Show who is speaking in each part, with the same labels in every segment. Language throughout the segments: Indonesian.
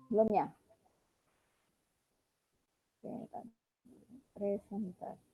Speaker 1: Belum ya? Oke, presentasi.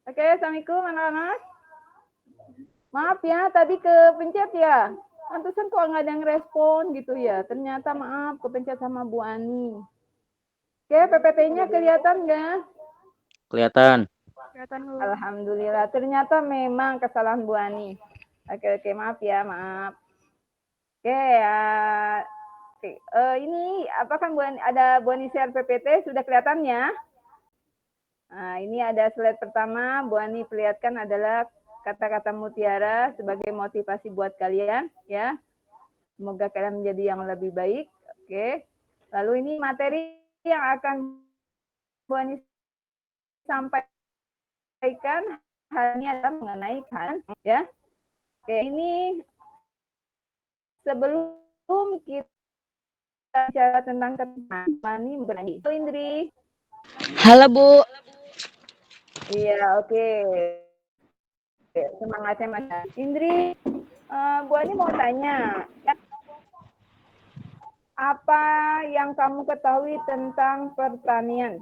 Speaker 1: Oke, assalamualaikum anak-anak. Maaf ya, tadi kepencet ya. Pantesan kok nggak ada yang respon gitu ya. Ternyata maaf, kepencet sama Bu Ani. Oke, PPT-nya kelihatan nggak?
Speaker 2: Kelihatan.
Speaker 1: Alhamdulillah. Ternyata memang kesalahan Bu Ani. Oke, maaf ya, maaf. Oke, ini apakah Bu Ani, ada Bu Ani share PPT? Sudah kelihatan ya? Nah, ini ada slide pertama. Bu Ani perlihatkan adalah kata-kata mutiara sebagai motivasi buat kalian ya. Semoga kalian menjadi yang lebih baik. Oke. Lalu ini materi yang akan Bu Ani sampaikan hari ini adalah mengenai kan ya. Oke, ini sebelum kita bicara tentang teman, Bu Ani berani. Indri.
Speaker 3: Halo Bu.
Speaker 1: Iya, oke. Semangatnya Mas Indri. Bu Ani mau tanya, apa yang kamu ketahui tentang pertanian?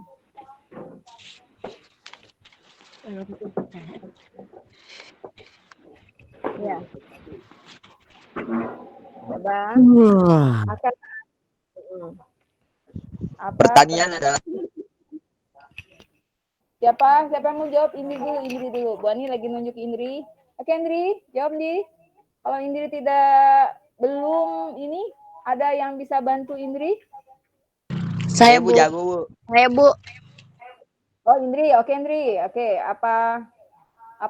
Speaker 1: Ya. Coba. Apa?
Speaker 2: Pertanian adalah
Speaker 1: Siapa yang mau jawab? Indri dulu. Bu Ani lagi nunjuk Indri. Oke, Indri, jawab Indri. Kalau Indri belum ini, ada yang bisa bantu Indri?
Speaker 3: Saya Bu.
Speaker 2: jago, Bu.
Speaker 3: Saya Bu.
Speaker 1: Oh, Indri. Oke, Indri. Oke, apa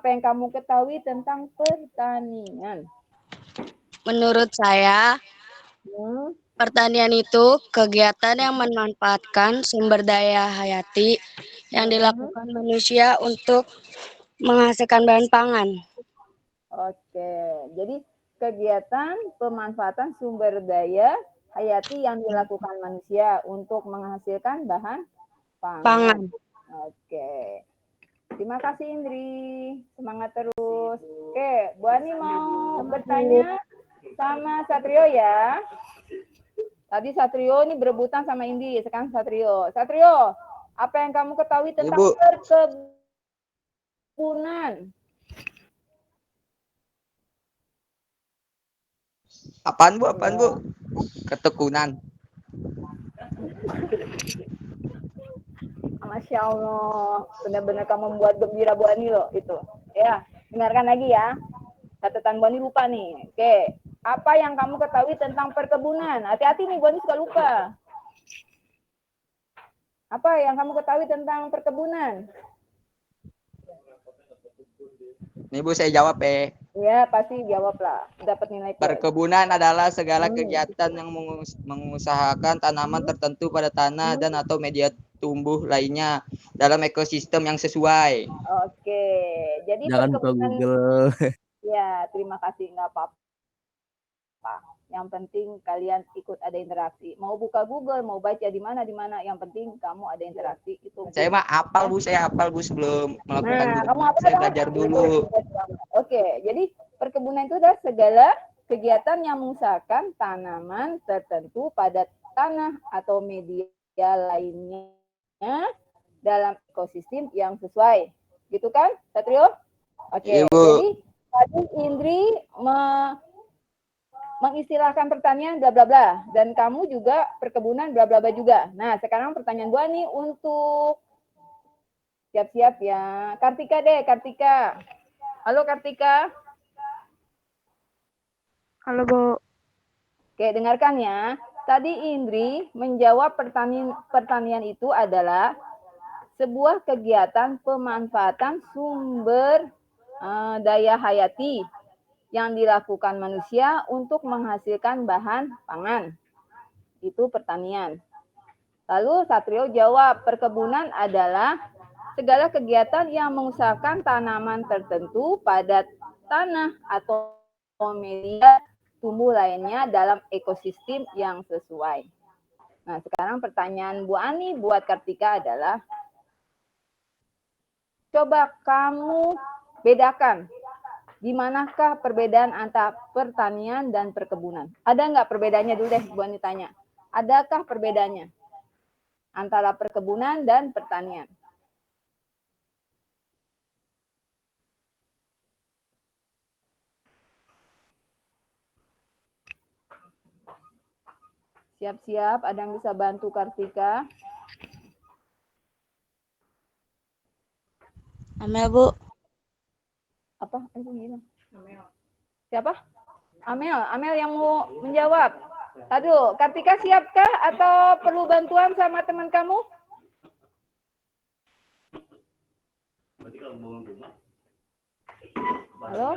Speaker 1: yang kamu ketahui tentang pertanian?
Speaker 3: Menurut saya, pertanian itu kegiatan yang memanfaatkan sumber daya hayati yang dilakukan manusia untuk menghasilkan bahan pangan.
Speaker 1: Oke, jadi kegiatan pemanfaatan sumber daya hayati yang dilakukan manusia untuk menghasilkan bahan pangan. Oke, terima kasih Indri, semangat terus. Oke, Bu Ani mau bertanya sama Satrio ya. Tadi Satrio ini berebutan sama Indri, sekarang Satrio. Satrio, apa yang kamu ketahui tentang perkebunan?
Speaker 2: Apaan Bu? Ketekunan.
Speaker 1: Masya Allah, benar-benar kamu membuat gembira Bu Ani loh itu. Ya, dengarkan lagi ya. Catatan Bu Ani lupa nih. Oke, apa yang kamu ketahui tentang perkebunan? Hati-hati nih, Bu Ani suka lupa. Apa yang kamu ketahui tentang perkebunan?
Speaker 2: Nih Bu, saya jawab ya.
Speaker 1: Ya, pasti jawablah. Dapat nilai plus.
Speaker 2: Perkebunan adalah segala kegiatan yang mengusahakan tanaman tertentu pada tanah dan atau media tumbuh lainnya dalam ekosistem yang sesuai.
Speaker 1: Oke, jadi
Speaker 2: Jangan buka
Speaker 1: perkebunan.
Speaker 2: Google.
Speaker 1: Ya, terima kasih, nggak apa-apa. Yang penting kalian ikut ada interaksi. Mau buka Google, mau baca di mana, yang penting kamu ada interaksi. Itu.
Speaker 2: Saya mah apal Bu, sebelum melakukan
Speaker 1: Nah, kamu apa?
Speaker 2: saya belajar dulu.
Speaker 1: Oke, jadi perkebunan itu adalah segala kegiatan yang mengusahakan tanaman tertentu pada tanah atau media lainnya dalam ekosistem yang sesuai. Gitu kan, Satrio? Oke, jadi tadi Indri mengistilahkan pertanian bla bla bla dan kamu juga perkebunan bla bla bla juga. Nah, sekarang pertanyaan gua nih untuk siap-siap ya. Kartika deh, Kartika. Halo Kartika.
Speaker 4: Halo Bu.
Speaker 1: Oke, dengarkan ya. Tadi Indri menjawab pertanian itu adalah sebuah kegiatan pemanfaatan sumber daya hayati yang dilakukan manusia untuk menghasilkan bahan pangan. Itu pertanian. Lalu Satrio jawab, perkebunan adalah segala kegiatan yang mengusahakan tanaman tertentu pada tanah atau media tumbuh lainnya dalam ekosistem yang sesuai. Nah, sekarang pertanyaan Bu Ani buat Kartika adalah, coba kamu bedakan, di manakah perbedaan antara pertanian dan perkebunan? Ada nggak perbedaannya dulu deh, Bu Ani tanya. Adakah perbedaannya antara perkebunan dan pertanian? Siap-siap, ada yang bisa bantu Kartika?
Speaker 4: Amel Bu.
Speaker 1: Apa? Siapa? Amel yang mau menjawab. Aduh, Kartika siapkah atau perlu bantuan sama teman kamu? Halo?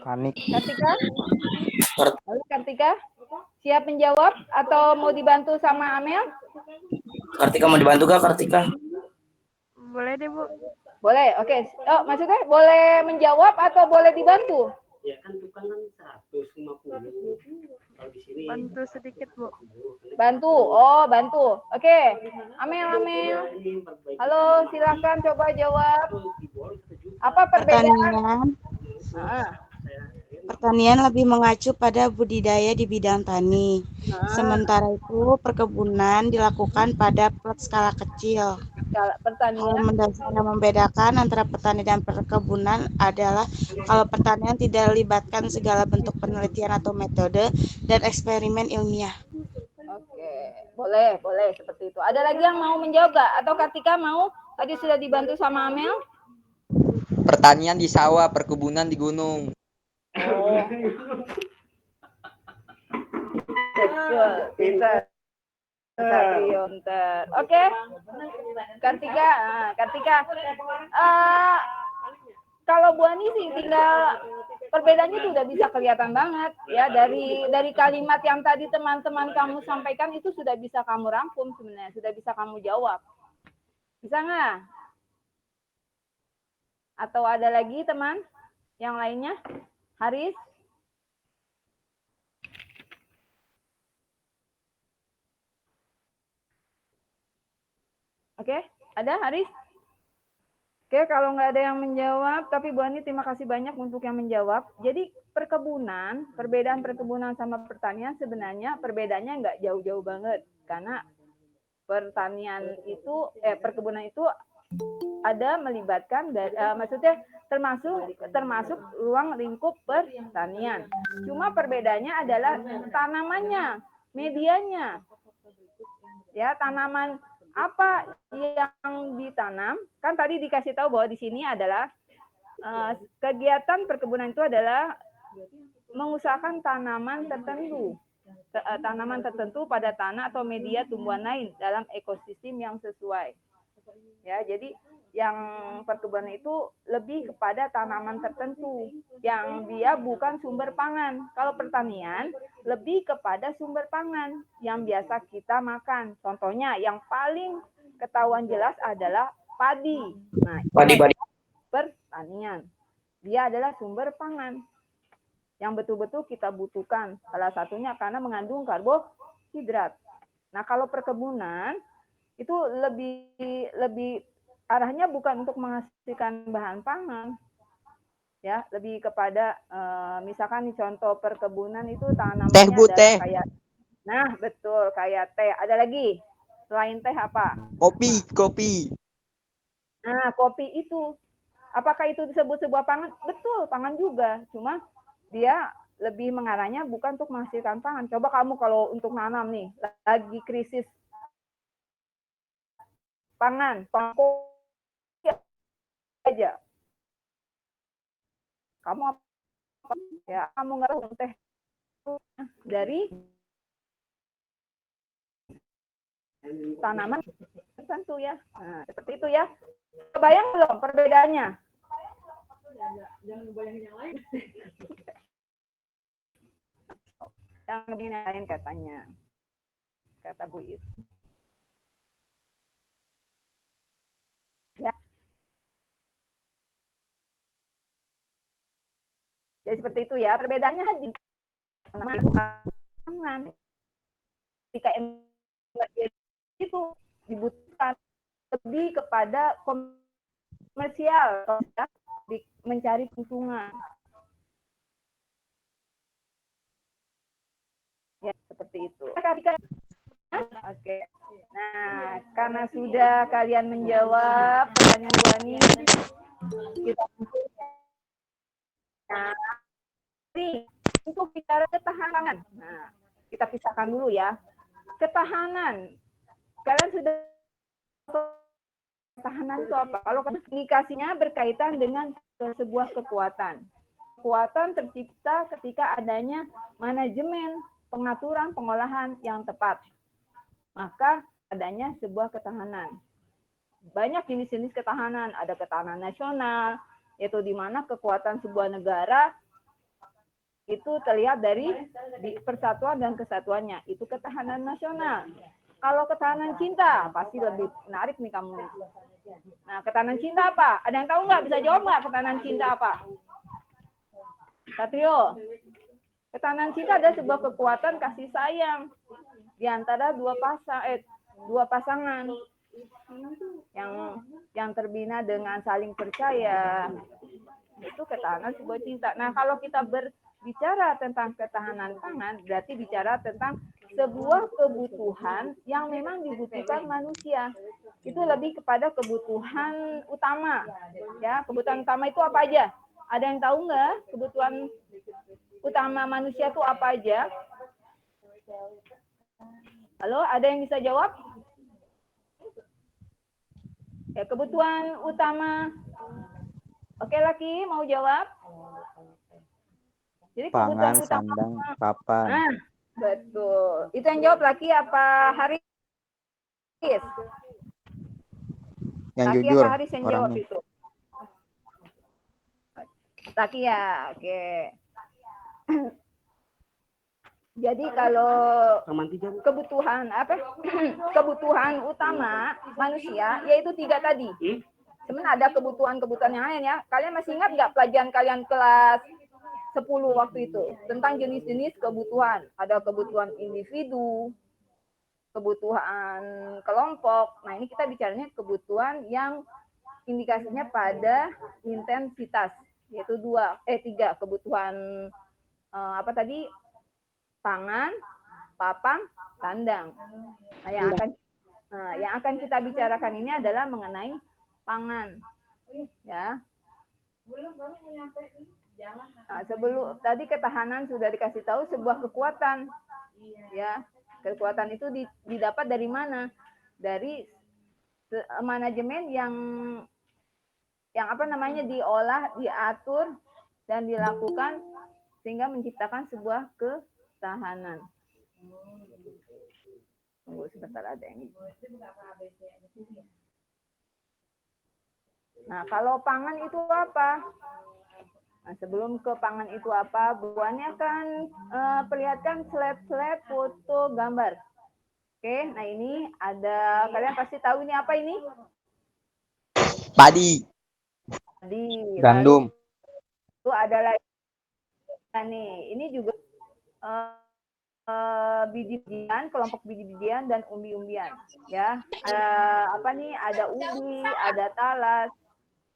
Speaker 2: Panik.
Speaker 1: Kartika? Halo Kartika? Siap menjawab atau mau dibantu sama Amel?
Speaker 5: Kartika mau dibantu gak Kartika?
Speaker 4: Boleh deh Bu.
Speaker 1: Boleh, oke. Oh, maksudnya boleh menjawab atau boleh dibantu?
Speaker 5: Ya kan itu kan 150. Kalau di sini
Speaker 4: Bantu sedikit Bu.
Speaker 1: Bantu. Oh, bantu. Oke. Amel. Halo, silakan coba jawab. Apa perbedaan?
Speaker 6: Pertanian lebih mengacu pada budidaya di bidang tani. Sementara itu perkebunan dilakukan pada skala kecil.
Speaker 1: Pertanian.
Speaker 6: Yang membedakan antara petani dan perkebunan adalah kalau pertanian tidak melibatkan segala bentuk penelitian atau metode dan eksperimen ilmiah.
Speaker 1: Oke, boleh seperti itu. Ada lagi yang mau menjawab gak? Atau Kartika mau? Tadi sudah dibantu sama Amel.
Speaker 2: Pertanian di sawah, perkebunan di gunung.
Speaker 1: Oh. Betul, bisa. Oke, Kartika. Kalau Bu Ani sih tinggal perbedaannya itu udah bisa kelihatan banget ya dari kalimat yang tadi teman-teman kamu sampaikan itu sudah bisa kamu rangkum sebenarnya, sudah bisa kamu jawab. Bisa nggak? Atau ada lagi teman yang lainnya? Haris? Oke, ada Haris? Oke, kalau nggak ada yang menjawab, tapi Bu Ani terima kasih banyak untuk yang menjawab. Jadi perkebunan, perbedaan perkebunan sama pertanian sebenarnya perbedaannya nggak jauh-jauh banget. Karena pertanian itu, perkebunan itu ada melibatkan, maksudnya termasuk ruang lingkup pertanian. Cuma perbedaannya adalah tanamannya, medianya. Ya, tanaman apa yang ditanam? Kan tadi dikasih tahu bahwa di sini adalah kegiatan perkebunan itu adalah mengusahakan tanaman tertentu pada tanah atau media tumbuhan lain dalam ekosistem yang sesuai. Ya, jadi yang perkebunan itu lebih kepada tanaman tertentu yang dia bukan sumber pangan. Kalau pertanian lebih kepada sumber pangan yang biasa kita makan. Contohnya yang paling ketahuan jelas adalah padi. Nah, padi pertanian. Dia adalah sumber pangan yang betul-betul kita butuhkan. Salah satunya karena mengandung karbohidrat. Nah, kalau perkebunan itu lebih arahnya bukan untuk menghasilkan bahan pangan, ya, lebih kepada misalkan nih contoh perkebunan itu tanamannya adalah kayak, nah betul kayak teh. Ada lagi selain teh apa?
Speaker 2: Kopi.
Speaker 1: Nah, kopi itu apakah itu disebut sebuah pangan? Betul, pangan juga. Cuma dia lebih mengarahnya bukan untuk menghasilkan pangan. Coba kamu kalau untuk nanam nih, lagi krisis pangan, aja. Kamu apa? Ya, kamu ngerti teh dari tanaman tertentu ya. Nah, seperti itu ya. Kebayang belum perbedaannya? Jangan bayangin yang lain. Jangan bayangin yang lain katanya. Kata Bu Is. Ya. Jadi seperti itu ya. Perbedaannya di tanaman. Ketika itu dibutuhkan lebih kepada komersial, mencari keuntungan. Ya, seperti itu. Oke. Nah, karena sudah kalian menjawab pertanyaan Bu Ani, kita untuk bicara ketahanan. Nah, kita pisahkan dulu ya. Ketahanan. Kalian sudah ketahanan itu apa? Kalau komunikasinya berkaitan dengan sebuah kekuatan. Kekuatan tercipta ketika adanya manajemen, pengaturan, pengolahan yang tepat. Maka adanya sebuah ketahanan. Banyak jenis-jenis ketahanan. Ada ketahanan nasional, yaitu di mana kekuatan sebuah negara itu terlihat dari persatuan dan kesatuannya. Itu ketahanan nasional. Kalau ketahanan cinta, pasti lebih menarik nih kamu. Nah, ketahanan cinta apa? Ada yang tahu nggak? Bisa jawab nggak ketahanan cinta apa? Satrio, ketahanan cinta adalah sebuah kekuatan kasih sayang di antara dua pasangan yang terbina dengan saling percaya. Itu ketahanan sebuah cinta. Nah, kalau kita berbicara tentang ketahanan pangan, berarti bicara tentang sebuah kebutuhan yang memang dibutuhkan manusia. Itu lebih kepada kebutuhan utama. Ya, kebutuhan utama itu apa aja? Ada yang tahu nggak kebutuhan utama manusia itu apa aja? Halo, ada yang bisa jawab? Ya, kebutuhan utama. Oke, Laki, mau jawab? Jadi
Speaker 7: pangan,
Speaker 1: kebutuhan
Speaker 7: sandang,
Speaker 1: utama.
Speaker 7: papan.
Speaker 1: Nah, betul. Itu yang jawab Laki apa Haris?
Speaker 7: Yang
Speaker 1: Laki
Speaker 7: jujur
Speaker 1: apa Haris yang jawab
Speaker 7: orangnya.
Speaker 1: itu? Laki ya, oke. Jadi kalau kebutuhan kebutuhan utama manusia yaitu 3 tadi. Sebenarnya ada kebutuhan-kebutuhan yang lain ya. Kalian masih ingat nggak pelajaran kalian kelas 10 waktu itu tentang jenis-jenis kebutuhan? Ada kebutuhan individu, kebutuhan kelompok. Nah, ini kita bicaranya kebutuhan yang indikasinya pada intensitas, yaitu 3 kebutuhan apa tadi? Pangan, papan, sandang. Nah, yang akan kita bicarakan ini adalah mengenai pangan. Ya. Nah, sebelum tadi ketahanan sudah dikasih tahu sebuah kekuatan. Ya. kekuatan itu didapat dari mana? Dari manajemen yang diolah, diatur dan dilakukan sehingga menciptakan sebuah ketahanan. Tunggu sebentar, ada yang. Nah, kalau pangan itu apa? Nah, sebelum ke pangan itu apa, Bu Ani akan perlihatkan slide-slide foto gambar. Oke, nah ini ada, kalian pasti tahu ini apa ini?
Speaker 2: Padi.
Speaker 1: Padi.
Speaker 7: Gandum.
Speaker 1: Lalu ada lagi nih, ini juga biji-bijian, kelompok biji-bijian dan umbi-umbian, ya. Ada ubi, ada talas,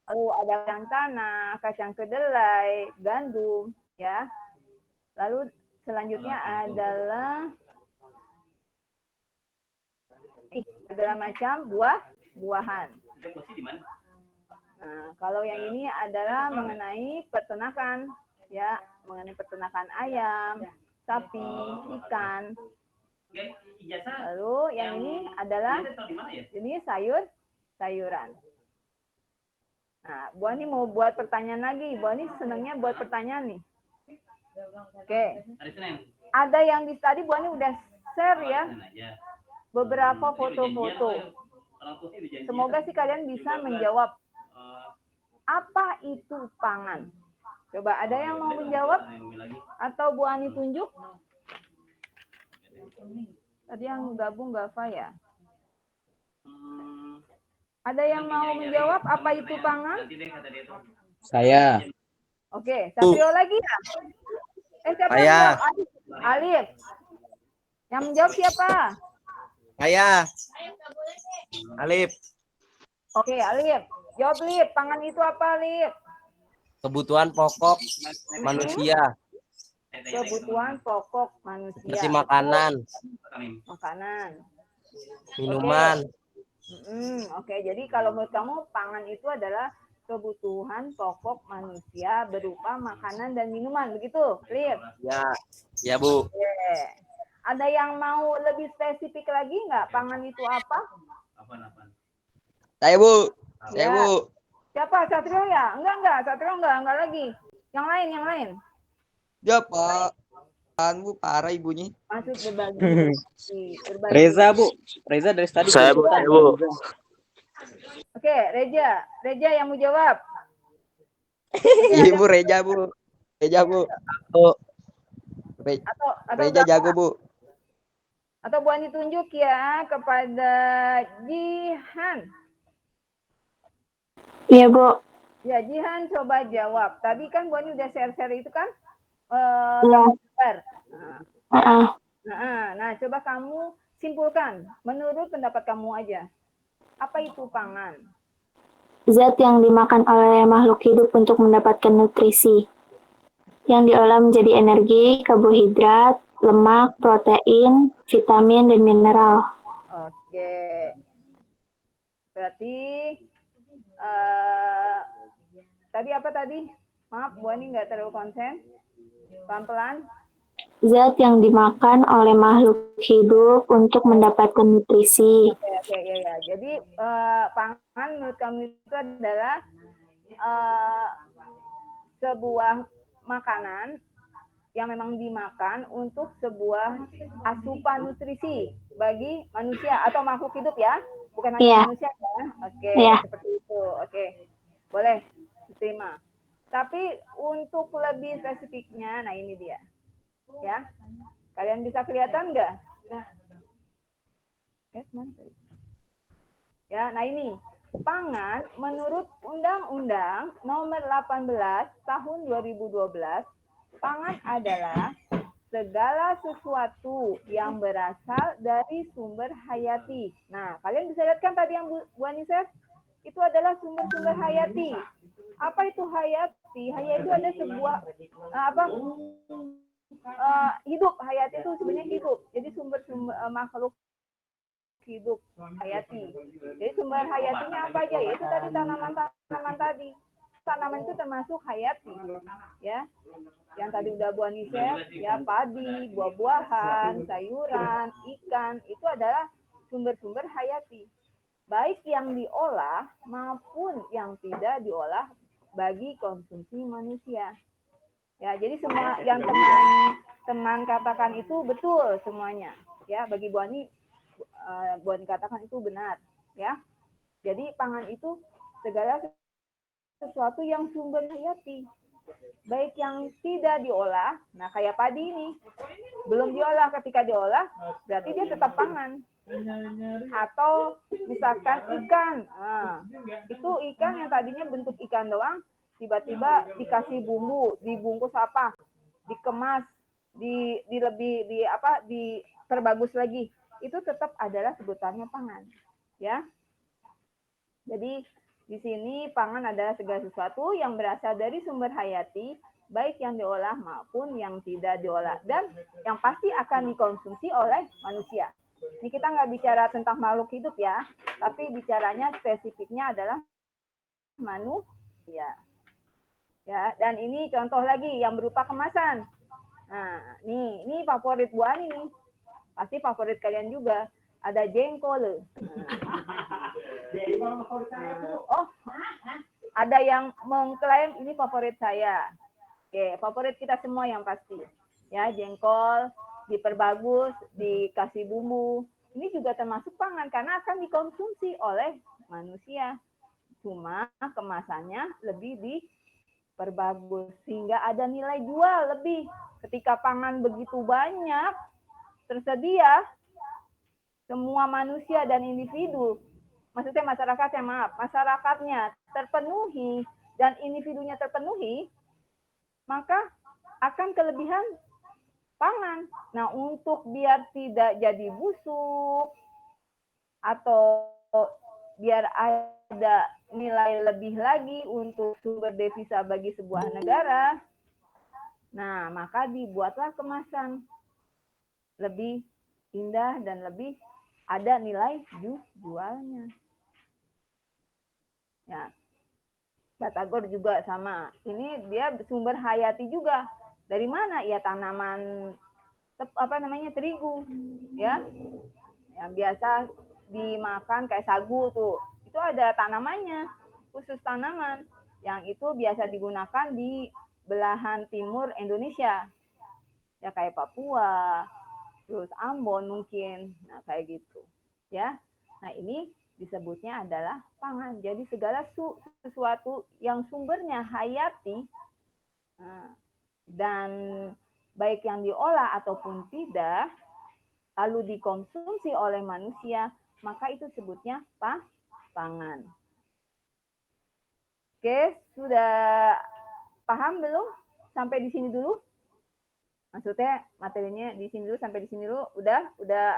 Speaker 1: lalu ada kacang tanah, kacang kedelai, gandum, ya. Lalu selanjutnya adalah macam buah-buahan. Nah, kalau yang ini adalah mengenai peternakan, ya, mengenai peternakan ayam, sapi, ikan. Lalu yang ini adalah jenis sayuran. Nah, Bu Ani mau buat pertanyaan lagi. Bu Ani senangnya buat pertanyaan nih. Oke. Ada yang tadi Bu Ani udah share ya beberapa foto-foto. Semoga sih kalian bisa menjawab. Apa itu pangan? Coba ada yang mau menjawab? Atau Bu Ani tunjuk? Tadi yang gabung Gafa ya? Ada yang mau menjawab apa itu pangan?
Speaker 7: Saya.
Speaker 1: Oke, Satrio lagi ya? Siapa yang
Speaker 7: Saya.
Speaker 1: menjawab? Alif. Yang menjawab siapa?
Speaker 7: Saya. Alif.
Speaker 1: Oke, Alif. Jawab, Alif. Pangan itu apa, Alif?
Speaker 7: Kebutuhan pokok manusia.
Speaker 1: Kebutuhan pokok manusia.
Speaker 7: Seperti makanan,
Speaker 1: Makanan.
Speaker 7: minuman.
Speaker 1: Oke, jadi kalau menurut kamu pangan itu adalah kebutuhan pokok manusia berupa makanan dan minuman, begitu, Alif?
Speaker 7: Ya. Ya, Bu.
Speaker 1: Oke. Ada yang mau lebih spesifik lagi nggak? Pangan itu apa?
Speaker 2: Saya, Bu.
Speaker 1: Ya. Siapa? Satrio ya? Enggak. Satrio enggak lagi. Yang lain.
Speaker 2: Ya, Pak. Bu, parah ibunya.
Speaker 1: Maksud berbagi.
Speaker 7: Reza, Bu. Reza dari tadi.
Speaker 8: Saya, Bu.
Speaker 1: Oke, Reja yang mau jawab.
Speaker 2: Iya, Bu, Reja, Bu. Reja jago, Bu.
Speaker 1: Atau Bu Ani tunjuk ya kepada Jihan.
Speaker 9: Iya, Bu.
Speaker 1: Ya, Jihan coba jawab. Tadi kan Bu Ani udah share-share itu kan?
Speaker 9: Iya.
Speaker 1: Nah, coba kamu simpulkan. Menurut pendapat kamu aja. Apa itu pangan?
Speaker 9: Zat yang dimakan oleh makhluk hidup untuk mendapatkan nutrisi. Yang diolah menjadi energi, karbohidrat, lemak, protein, vitamin, dan mineral.
Speaker 1: Oke. Berarti tadi apa tadi? Maaf, Bu Ani nggak terlalu konsen. Pelan-pelan.
Speaker 9: Zat yang dimakan oleh makhluk hidup untuk mendapatkan nutrisi.
Speaker 1: Oke, ya. Jadi pangan menurut kami itu adalah sebuah makanan yang memang dimakan untuk sebuah asupan nutrisi bagi manusia atau makhluk hidup ya, bukan hanya manusia ya. Oke, seperti itu. Oke, boleh diterima. Tapi untuk lebih spesifiknya, nah ini dia, ya. Kalian bisa kelihatan nggak? Ya, nah ini pangan menurut Undang-Undang Nomor 18 Tahun 2012, pangan adalah segala sesuatu yang berasal dari sumber hayati. Nah, kalian bisa lihat kan tadi yang Bu Ani share? Itu adalah sumber-sumber hayati. Apa itu hayati? Hayati itu ada sebuah hidup. Hayati itu sebenarnya hidup. Jadi sumber-sumber makhluk hidup hayati. Jadi sumber hayatinya apa aja? Itu tadi tanaman-tanaman tadi. tanaman itu termasuk hayati, ya. Yang tadi udah Bu Ani share, ya padi, buah-buahan, sayuran, ikan, itu adalah sumber-sumber hayati. Baik yang diolah maupun yang tidak diolah bagi konsumsi manusia. Ya, jadi semua yang teman katakan itu betul semuanya. Ya, bagi Bu Ani katakan itu benar, ya. Jadi pangan itu segala sesuatu yang sumber hayati. Baik yang tidak diolah, nah kayak padi ini, belum diolah, ketika diolah, berarti dia tetap pangan. Atau misalkan ikan, nah, itu ikan yang tadinya bentuk ikan doang, tiba-tiba dikasih bumbu, dibungkus apa, dikemas, diperbagus lagi, itu tetap adalah sebutannya pangan, ya. Jadi di sini pangan adalah segala sesuatu yang berasal dari sumber hayati, baik yang diolah maupun yang tidak diolah, dan yang pasti akan dikonsumsi oleh manusia. Ini kita nggak bicara tentang makhluk hidup ya, tapi bicaranya spesifiknya adalah manusia. Ya, dan ini contoh lagi yang berupa kemasan. Nah, ini favorit Bu Ani nih. Pasti favorit kalian juga. Ada jengkol. Oh, ada yang mengklaim ini favorit saya. Oke, favorit kita semua yang pasti. Ya, jengkol diperbagus, dikasih bumbu. Ini juga termasuk pangan karena akan dikonsumsi oleh manusia. Cuma kemasannya lebih diperbagus sehingga ada nilai jual lebih. Ketika pangan begitu banyak tersedia, semua manusia dan individu, maksudnya masyarakatnya terpenuhi dan individunya terpenuhi, maka akan kelebihan pangan. Nah, untuk biar tidak jadi busuk atau biar ada nilai lebih lagi untuk sumber devisa bagi sebuah negara, nah maka dibuatlah kemasan lebih indah dan lebih ada nilai jualnya. Ya, batagor juga sama. Ini dia sumber hayati juga. Dari mana? Ya tanaman terigu, ya. Yang biasa dimakan kayak sagu tuh. Itu ada tanamannya, khusus tanaman yang itu biasa digunakan di belahan timur Indonesia. Ya kayak Papua, terus Ambon mungkin, nah kayak gitu, ya. Nah ini disebutnya adalah pangan. Jadi segala sesuatu yang sumbernya hayati dan baik yang diolah ataupun tidak, lalu dikonsumsi oleh manusia, maka itu sebutnya pangan. Oke, sudah paham belum? Sampai di sini dulu? Maksudnya materinya di sini dulu, sampai di sini dulu. Udah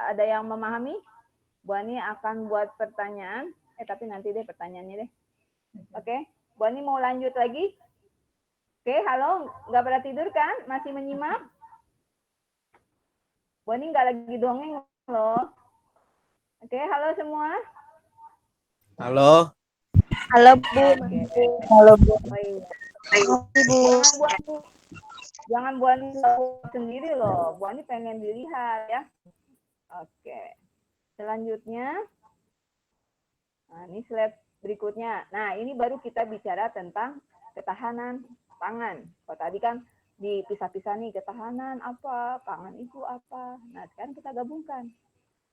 Speaker 1: ada yang memahami? Bu Ani akan buat pertanyaan. Tapi nanti deh pertanyaannya deh. Oke, Bu Ani mau lanjut lagi? Oke, halo. Nggak pada tidur kan? Masih menyimak? Bu Ani nggak lagi dongeng loh. Oke, halo semua.
Speaker 7: Halo.
Speaker 3: Halo Bu.
Speaker 1: Halo Bu. Oh, iya. Jangan Bu Ani sendiri loh. Bu Ani pengen dilihat ya. Oke. Selanjutnya, nah, ini slide berikutnya. Nah, ini baru kita bicara tentang ketahanan pangan. Kalau tadi kan dipisah-pisah nih, ketahanan apa, pangan itu apa. Nah, sekarang kita gabungkan.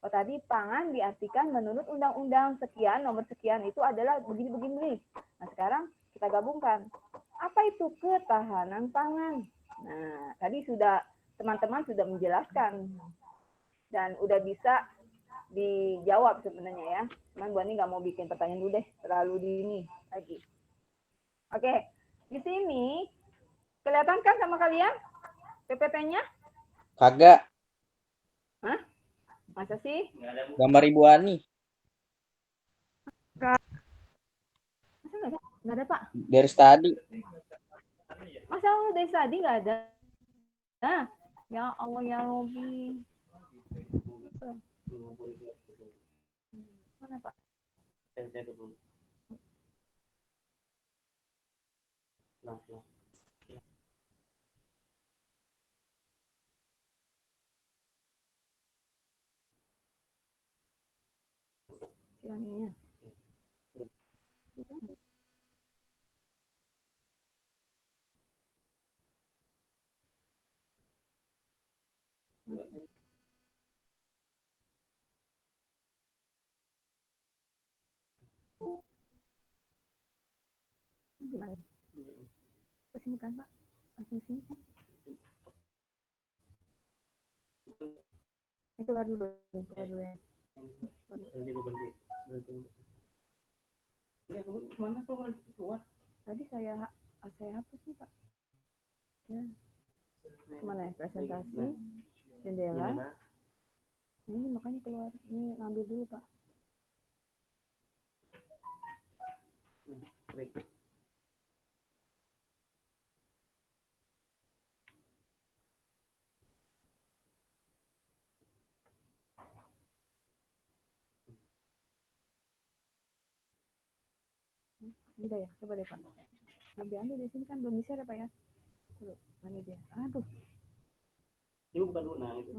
Speaker 1: Kalau tadi pangan diartikan menurut undang-undang sekian, nomor sekian itu adalah begini-begini. Nah, sekarang kita gabungkan. Apa itu ketahanan pangan? Nah, tadi teman-teman sudah menjelaskan dan udah bisa dijawab sebenarnya ya. Cuman Bu Ani nggak mau bikin pertanyaan dulu deh, terlalu dini lagi. Oke, di sini kelihatan kan sama kalian PPT-nya?
Speaker 7: Kagak.
Speaker 1: Hah? Masa sih?
Speaker 7: Gambar Ibu Ani.
Speaker 1: Masa nggak ada Pak?
Speaker 7: Dari tadi.
Speaker 1: Masa dari tadi nggak ada? Nah, ya Allah ya Robi. Mana Pak? Silangnya. Gimana? Kesini kan Pak? Langsung sini kan? Itu keluar dulu ya. Tadi saya hapus nih Pak. Ya. Kemana ya? Presentasi, jendela. Ini makanya keluar. Ini ngambil dulu Pak. Udah ya, coba deh Pak. Ambil di sini kan belum bisa ya Pak ya. Tuh, mana dia? Aduh.
Speaker 5: Ini bukan Luna itu.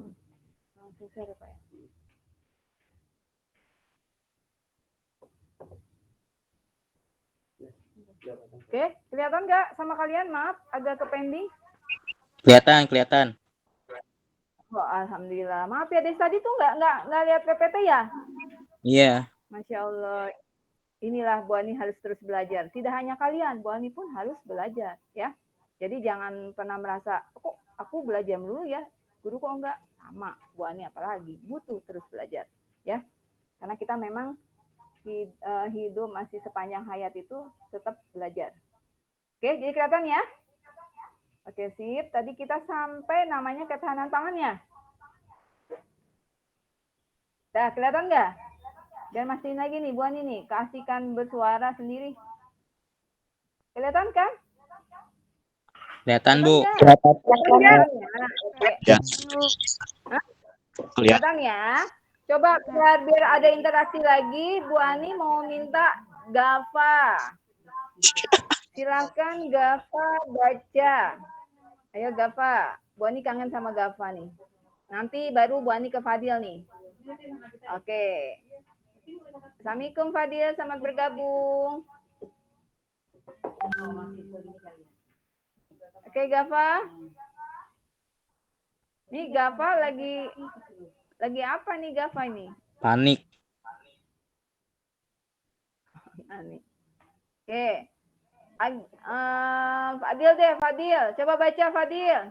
Speaker 1: Langsung share ya Pak ya. Oke, kelihatan nggak sama kalian? Maaf, agak ke pending.
Speaker 7: Kelihatan.
Speaker 1: Oh, alhamdulillah. Maaf ya, dari tadi tuh nggak lihat PPT ya?
Speaker 7: Iya.
Speaker 1: Masya Allah. Inilah Bu Ani harus terus belajar. Tidak hanya kalian, Bu Ani pun harus belajar ya. Jadi jangan pernah merasa kok aku belajar dulu ya, guru kok enggak. Sama Bu Ani apalagi butuh terus belajar ya. Karena kita memang hidup masih sepanjang hayat itu tetap belajar. Oke, jadi kelihatan ya? Oke, sip. Tadi kita sampai namanya ketahanan pangan ya. Dah, kelihatan nggak? Dan mastiin lagi nih, Bu Ani nih, keasikan bersuara sendiri. Kelihatan kan?
Speaker 7: Kelihatan, Bu.
Speaker 1: Kelihatan ya? Oke.
Speaker 7: Ya.
Speaker 1: Kelihatan ya? Coba biar ada interaksi lagi, Bu Ani mau minta Gafa. Silakan Gafa baca. Ayo Gafa. Bu Ani kangen sama Gafa nih. Nanti baru Bu Ani ke Fadil nih. Oke. Assalamualaikum Fadil, selamat bergabung. Oke Gafa. Nih Gafa lagi apa nih Gafa ini?
Speaker 7: Panik.
Speaker 1: Oke. Fadil deh, Fadil. Coba baca Fadil.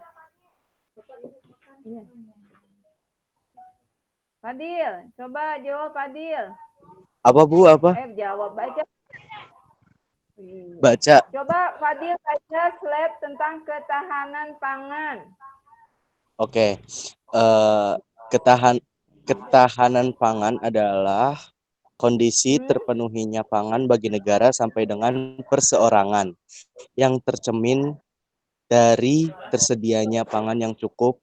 Speaker 1: Fadil, coba jawab Fadil.
Speaker 7: Apa, Bu? Apa?
Speaker 1: Jawab, baca.
Speaker 7: Baca.
Speaker 1: Coba Fadil baca slide tentang ketahanan pangan.
Speaker 8: Oke. Ketahanan pangan adalah kondisi terpenuhinya pangan bagi negara sampai dengan perseorangan yang tercermin dari tersedianya pangan yang cukup,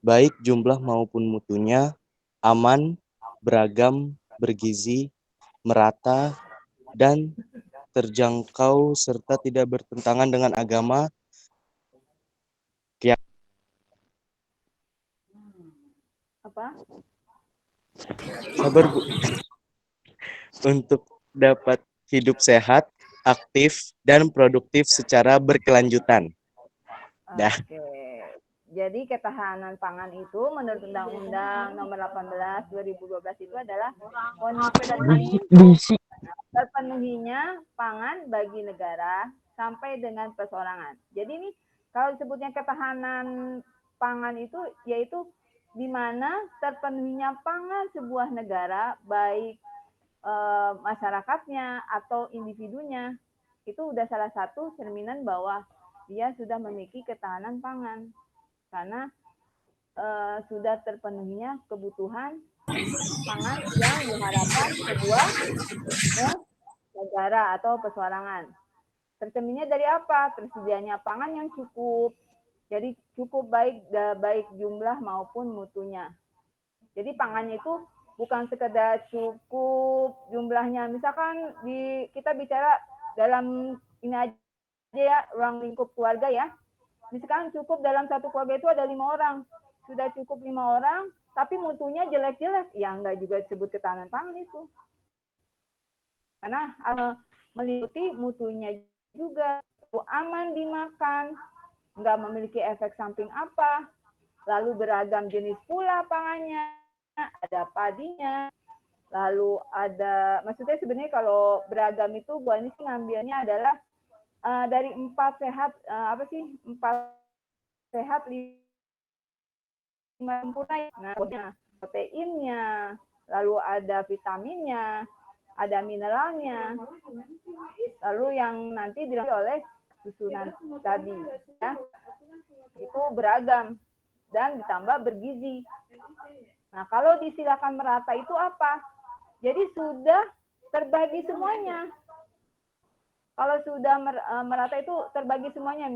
Speaker 8: baik jumlah maupun mutunya, aman, beragam, bergizi, merata, dan terjangkau serta tidak bertentangan dengan agama,
Speaker 1: Apa?
Speaker 8: Sabar, Bu. Untuk dapat hidup sehat, aktif, dan produktif secara berkelanjutan. Dah.
Speaker 1: Oke. Jadi ketahanan pangan itu menurut Undang-Undang Nomor 18 2012 itu adalah kondisi terpenuhinya pangan bagi negara sampai dengan perseorangan. Jadi ini kalau disebutnya ketahanan pangan itu yaitu di mana terpenuhinya pangan sebuah negara baik masyarakatnya atau individunya itu udah salah satu cerminan bahwa dia sudah memiliki ketahanan pangan karena sudah terpenuhinya kebutuhan pangan yang diharapkan sebuah negara atau perseorangan. Tercerminnya dari apa? Tersedianya pangan yang cukup. Jadi cukup baik jumlah maupun mutunya. Jadi pangannya itu bukan sekedar cukup jumlahnya. Misalkan kita bicara dalam ini aja ya ruang lingkup keluarga ya. Misalkan cukup dalam satu keluarga itu ada 5 orang, sudah cukup 5 orang, tapi mutunya jelek-jelek, ya enggak juga disebut ketahanan pangan itu. Karena meliputi mutunya juga, aman dimakan, enggak memiliki efek samping apa, lalu beragam jenis pula pangannya, ada padinya, lalu ada, maksudnya sebenarnya kalau beragam itu Bu Ani sih ngambilnya adalah dari 4 sehat, 4 sehat 5 sempurna. Nah, proteinnya, lalu ada vitaminnya, ada mineralnya, lalu yang nanti dilengkapi oleh susunan tadi, ya. Itu beragam dan ditambah bergizi. Nah, kalau disilakan merata itu apa? Jadi sudah terbagi semuanya. Kalau sudah merata itu terbagi semuanya.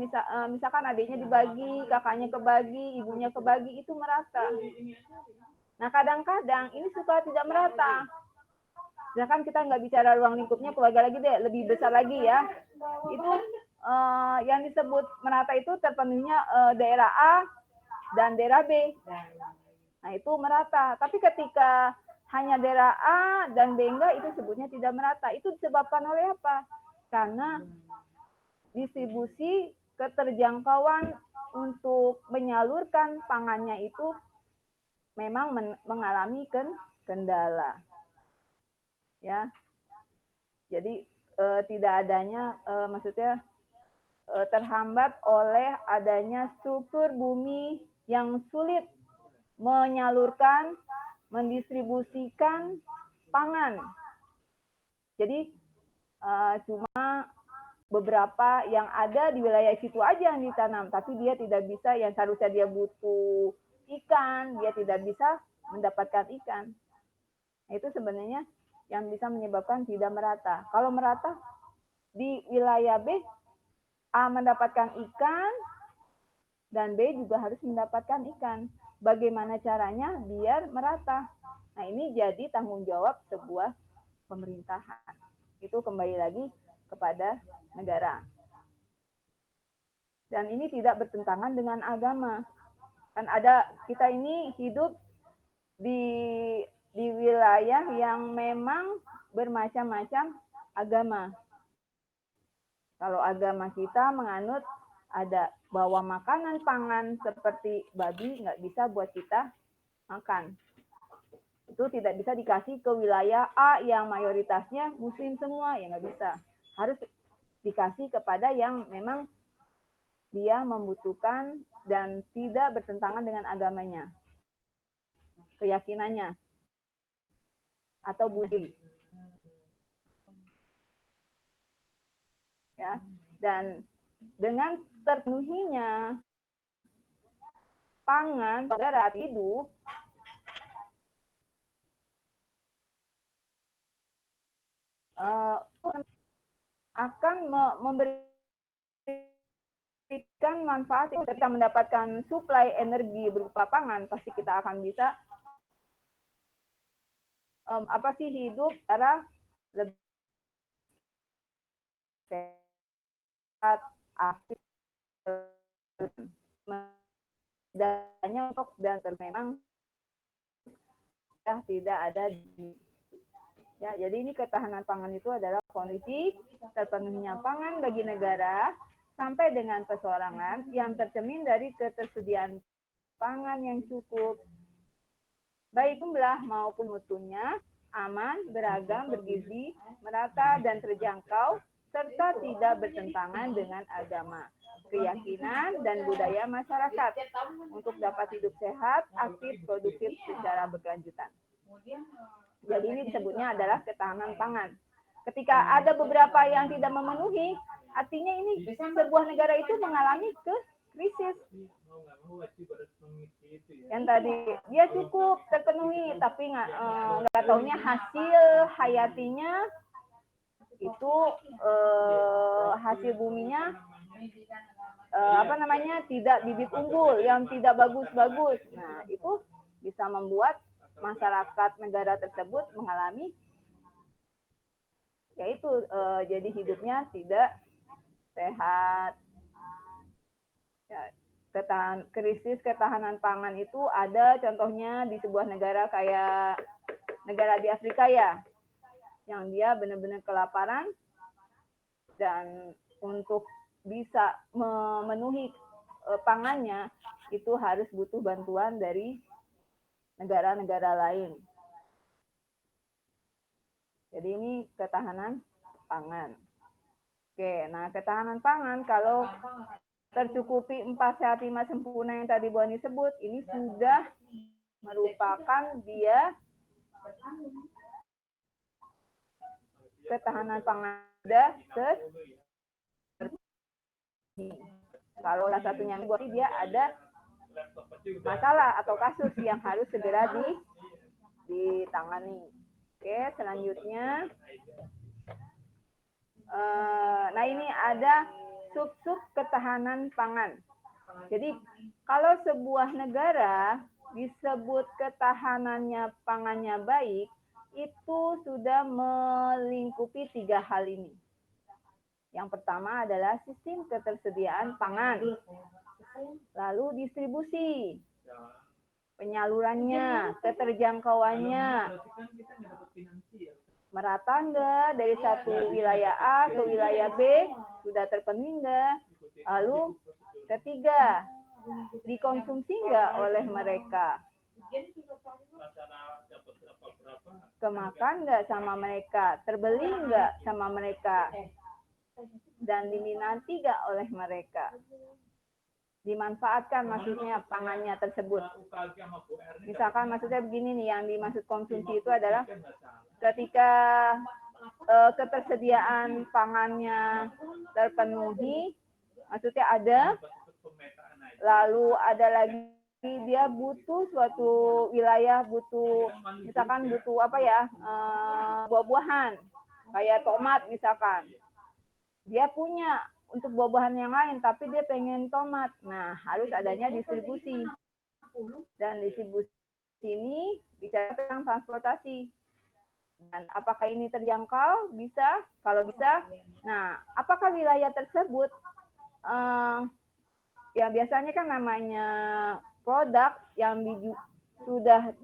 Speaker 1: Misalkan adiknya dibagi, kakaknya kebagi, ibunya kebagi, itu merata. Nah, kadang-kadang ini suka tidak merata. Sedangkan kita nggak bicara ruang lingkupnya keluarga lagi deh, lebih besar lagi ya. Itu yang disebut merata itu terpenuhinya daerah A dan daerah B. Nah, itu merata. Tapi ketika hanya daerah A dan B enggak, itu sebutnya tidak merata. Itu disebabkan oleh apa? Karena distribusi keterjangkauan untuk menyalurkan pangannya itu memang mengalami kendala. Ya. Jadi tidak adanya maksudnya terhambat oleh adanya struktur bumi yang sulit menyalurkan, mendistribusikan pangan. Jadi cuma beberapa yang ada di wilayah situ aja yang ditanam, tapi dia tidak bisa, yang seharusnya dia butuh ikan, dia tidak bisa mendapatkan ikan. Nah, itu sebenarnya yang bisa menyebabkan tidak merata. Kalau merata di wilayah B, A mendapatkan ikan dan B juga harus mendapatkan ikan. Bagaimana caranya biar merata? Nah, ini jadi tanggung jawab sebuah pemerintahan. Itu kembali lagi kepada negara. Dan ini tidak bertentangan dengan agama. Kan ada, kita ini hidup di wilayah yang memang bermacam-macam agama. Kalau agama kita menganut ada bahwa makanan pangan seperti babi nggak bisa buat kita makan. Itu tidak bisa dikasih ke wilayah A yang mayoritasnya muslim semua, ya nggak bisa. Harus dikasih kepada yang memang dia membutuhkan dan tidak bertentangan dengan agamanya, keyakinannya, atau budi. Ya, dan dengan terpenuhinya pangan pada saat hidup, akan memberikan manfaat. Kita mendapatkan suplai energi berupa pangan, pasti kita akan bisa hidup secara lebih sehat, aktif, dananya untuk dan memang tidak ada di. Ya, jadi ini ketahanan pangan itu adalah kondisi terpenuhinya pangan bagi negara sampai dengan perseorangan yang tercermin dari ketersediaan pangan yang cukup, baik jumlah maupun mutunya, aman, beragam, bergizi, merata, dan terjangkau, serta tidak bertentangan dengan agama, keyakinan, dan budaya masyarakat untuk dapat hidup sehat, aktif, produktif secara berkelanjutan. Jadi ini disebutnya adalah ketahanan pangan. Ketika ada beberapa yang tidak memenuhi, artinya ini sebuah negara itu mengalami krisis. Yang tadi dia cukup terpenuhi, tapi nggak taunya hasil hayatinya itu hasil buminya tidak bibit unggul, yang tidak bagus-bagus. Nah, itu bisa membuat masyarakat negara tersebut mengalami yaitu jadi hidupnya tidak sehat. Ya, krisis ketahanan pangan itu ada contohnya di sebuah negara kayak negara di Afrika ya, yang dia benar-benar kelaparan dan untuk bisa memenuhi pangannya itu harus butuh bantuan dari negara-negara lain. Jadi ini ketahanan pangan. Oke, nah ketahanan pangan kalau tercukupi 4 sehat 5 sempurna yang tadi Bu Ani sebut, ini sudah merupakan dia ketahanan pangan sudah kalau salah satunya berarti dia ada masalah atau kasus yang harus segera ditangani. Oke, selanjutnya, nah ini ada sub-sub ketahanan pangan. Jadi kalau sebuah negara disebut ketahanannya pangannya baik, itu sudah melingkupi 3 hal ini. Yang pertama adalah sistem ketersediaan pangan, lalu distribusi, penyalurannya, keterjangkauannya, merata enggak dari satu wilayah A ke wilayah B, sudah terpenuhi enggak? Lalu ketiga, dikonsumsi enggak oleh mereka? Kemakan enggak sama mereka? Terbeli enggak sama mereka? Dan diminati enggak oleh mereka? Dimanfaatkan maksudnya pangannya tersebut. Misalkan maksudnya begini nih, yang dimaksud konsumsi itu adalah ketika ketersediaan pangannya terpenuhi, maksudnya ada, lalu ada lagi dia butuh suatu wilayah, butuh misalkan butuh apa ya, buah-buahan kayak tomat misalkan, dia punya untuk buah-buahan yang lain tapi dia pengen tomat, nah harus adanya distribusi, dan distribusi ini bicara tentang transportasi. Dan apakah ini terjangkau? Bisa. Kalau bisa, nah apakah wilayah tersebut ya biasanya kan namanya produk yang sudah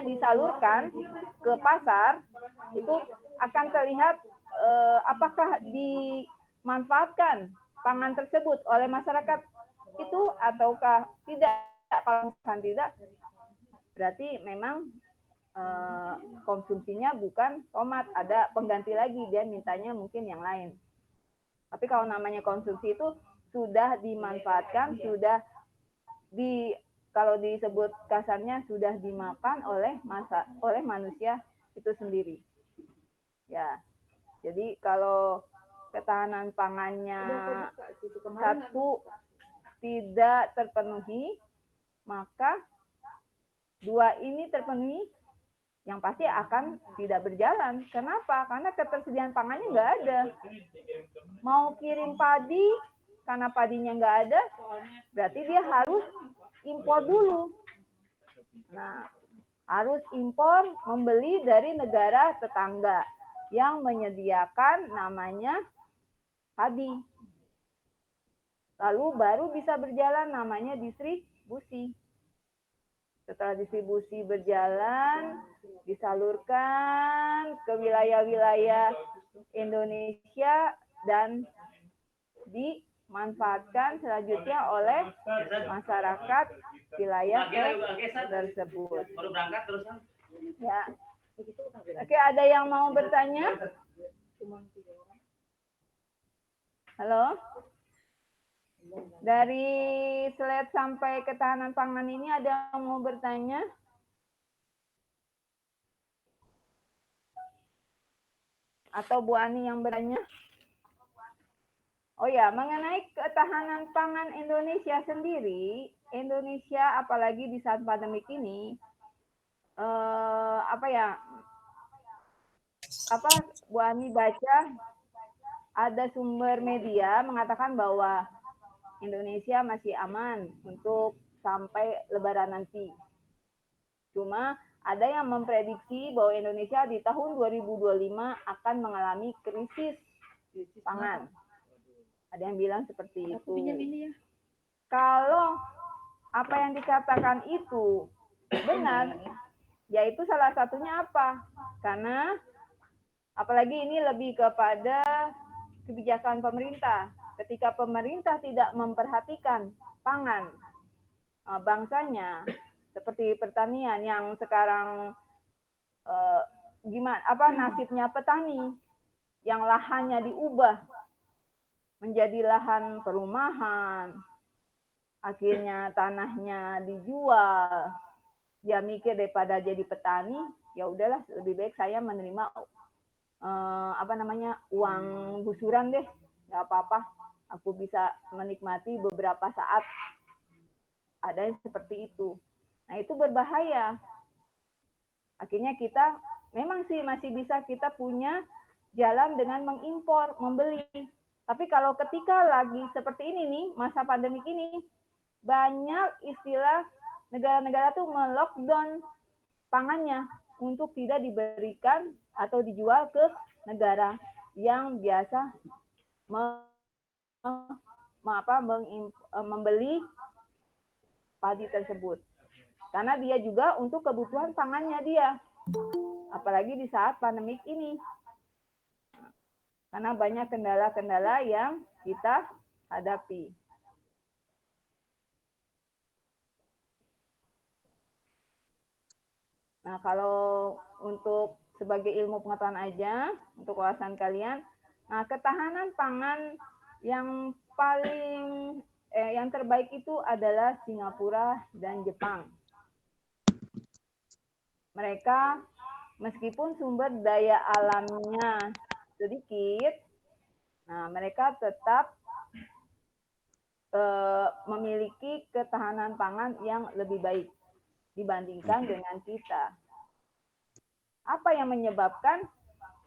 Speaker 1: disalurkan ke pasar itu akan terlihat apakah dimanfaatkan pangan tersebut oleh masyarakat itu ataukah tidak. Kalau misalkan tidak, berarti memang konsumsinya bukan tomat, ada pengganti lagi, dia mintanya mungkin yang lain. Tapi kalau namanya konsumsi itu sudah dimanfaatkan, sudah kalau disebut kasarnya sudah dimakan oleh manusia itu sendiri. Ya. Jadi kalau ketahanan pangannya satu tidak terpenuhi, maka 2 ini terpenuhi, yang pasti akan tidak berjalan. Kenapa? Karena ketersediaan pangannya nggak ada. Mau kirim padi, karena padinya nggak ada, berarti dia harus impor dulu. Nah, harus impor, membeli dari negara tetangga yang menyediakan namanya padi. Lalu baru bisa berjalan namanya distribusi. Setelah distribusi berjalan, disalurkan ke wilayah-wilayah Indonesia dan dimanfaatkan selanjutnya oleh masyarakat wilayah tersebut. Ya. Oke, ada yang mau bertanya? Halo? Dari slide sampai ketahanan pangan ini ada yang mau bertanya? Atau Bu Ani yang bertanya? Oh ya, mengenai ketahanan pangan Indonesia sendiri, Indonesia apalagi di saat pandemik ini, Bu Ani baca ada sumber media mengatakan bahwa Indonesia masih aman untuk sampai Lebaran nanti. Cuma ada yang memprediksi bahwa Indonesia di tahun 2025 akan mengalami krisis pangan. Ada yang bilang seperti itu. Kalau apa yang dikatakan itu benar, yaitu salah satunya apa? Karena apalagi ini lebih kepada kebijakan pemerintah. Ketika pemerintah tidak memperhatikan pangan bangsanya, seperti pertanian yang sekarang nasibnya petani yang lahannya diubah menjadi lahan perumahan, akhirnya tanahnya dijual, dia mikir daripada jadi petani, ya udahlah lebih baik saya menerima uang gusuran deh, nggak apa-apa, aku bisa menikmati beberapa saat. Ada yang seperti itu. Nah itu berbahaya. Akhirnya kita memang sih masih bisa kita punya jalan dengan mengimpor, membeli. Tapi kalau ketika lagi seperti ini nih, masa pandemik ini, banyak istilah negara-negara tuh melockdown pangannya untuk tidak diberikan atau dijual ke negara yang biasa membeli padi tersebut. Karena dia juga untuk kebutuhan pangannya dia. Apalagi di saat pandemik ini. Karena banyak kendala-kendala yang kita hadapi. Nah, kalau untuk sebagai ilmu pengetahuan aja, untuk wawasan kalian, nah ketahanan pangan yang yang terbaik itu adalah Singapura dan Jepang. Mereka meskipun sumber daya alamnya sedikit, nah mereka tetap memiliki ketahanan pangan yang lebih baik dibandingkan dengan kita. Apa yang menyebabkan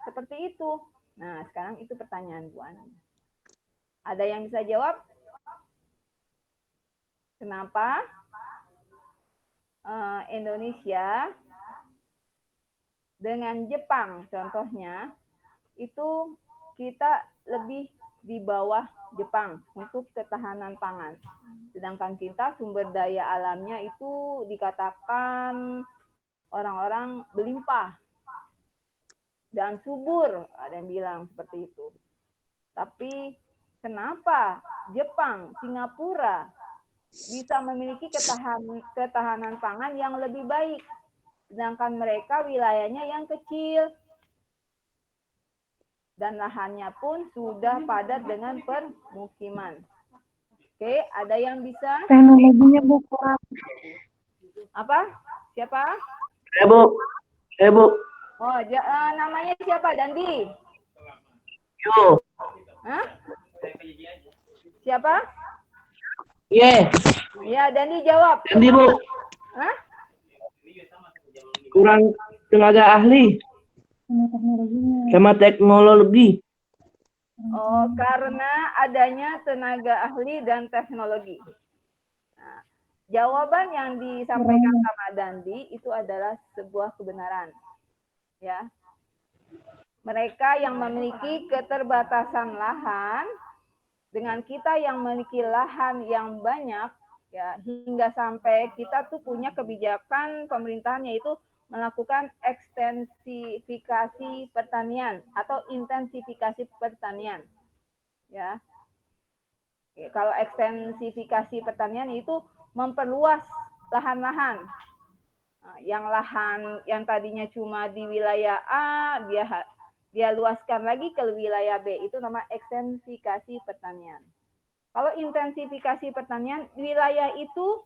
Speaker 1: seperti itu? Nah, sekarang itu pertanyaan Bu Ani. Ada yang bisa jawab? Kenapa Indonesia dengan Jepang contohnya itu kita lebih di bawah Jepang untuk ketahanan pangan. Sedangkan kita sumber daya alamnya itu dikatakan orang-orang berlimpah dan subur, ada yang bilang seperti itu. Tapi kenapa Jepang, Singapura bisa memiliki ketahanan pangan yang lebih baik, sedangkan mereka wilayahnya yang kecil dan lahannya pun sudah padat dengan permukiman. Oke, ada yang bisa?
Speaker 10: Teknologinya Bu kurang.
Speaker 1: Apa? Siapa?
Speaker 5: Bu.
Speaker 1: Oh, namanya siapa? Dandi?
Speaker 5: Yo.
Speaker 1: Hah? Siapa? Ya, Dandi jawab.
Speaker 5: Dandi, Bu.
Speaker 1: Hah?
Speaker 5: Kurang tenaga ahli. Sama teknologi.
Speaker 1: Oh, karena adanya tenaga ahli dan teknologi. Nah, jawaban yang disampaikan sama Dandi itu adalah sebuah kebenaran. Ya. Mereka yang memiliki keterbatasan lahan dengan kita yang memiliki lahan yang banyak, ya, hingga sampai kita tuh punya kebijakan pemerintahan yaitu melakukan ekstensifikasi pertanian atau intensifikasi pertanian. Ya. Oke, kalau ekstensifikasi pertanian itu memperluas lahan-lahan. Nah, yang lahan yang tadinya cuma di wilayah A, dia luaskan lagi ke wilayah B, itu nama ekstensifikasi pertanian. Kalau intensifikasi pertanian, wilayah itu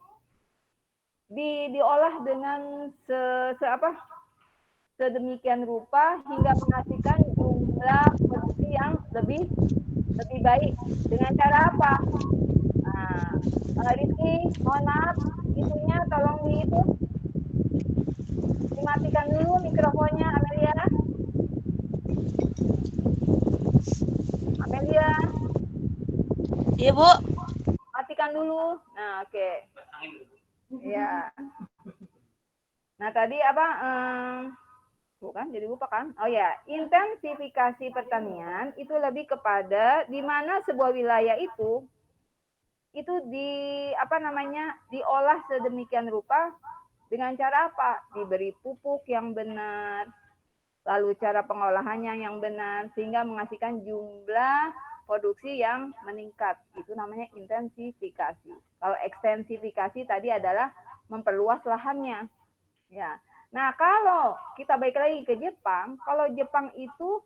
Speaker 1: diolah dengan sedemikian rupa hingga menghasilkan jumlah produksi yang lebih baik. Dengan cara apa? Nah, Rizky, mohon maaf, itunya tolong dimatikan dulu mikrofonnya, Amelia.
Speaker 6: Iya, Bu.
Speaker 1: Matikan dulu. Nah, oke. Ya. Nah, tadi Tuh kan, jadi lupa kan? Oh ya, intensifikasi pertanian itu lebih kepada di mana sebuah wilayah itu diolah sedemikian rupa dengan cara apa? Diberi pupuk yang benar, lalu cara pengolahannya yang benar sehingga menghasilkan jumlah produksi yang meningkat. Itu namanya intensifikasi. Kalau ekstensifikasi tadi adalah memperluas lahannya. Ya. Nah, kalau kita balik lagi ke Jepang, kalau Jepang itu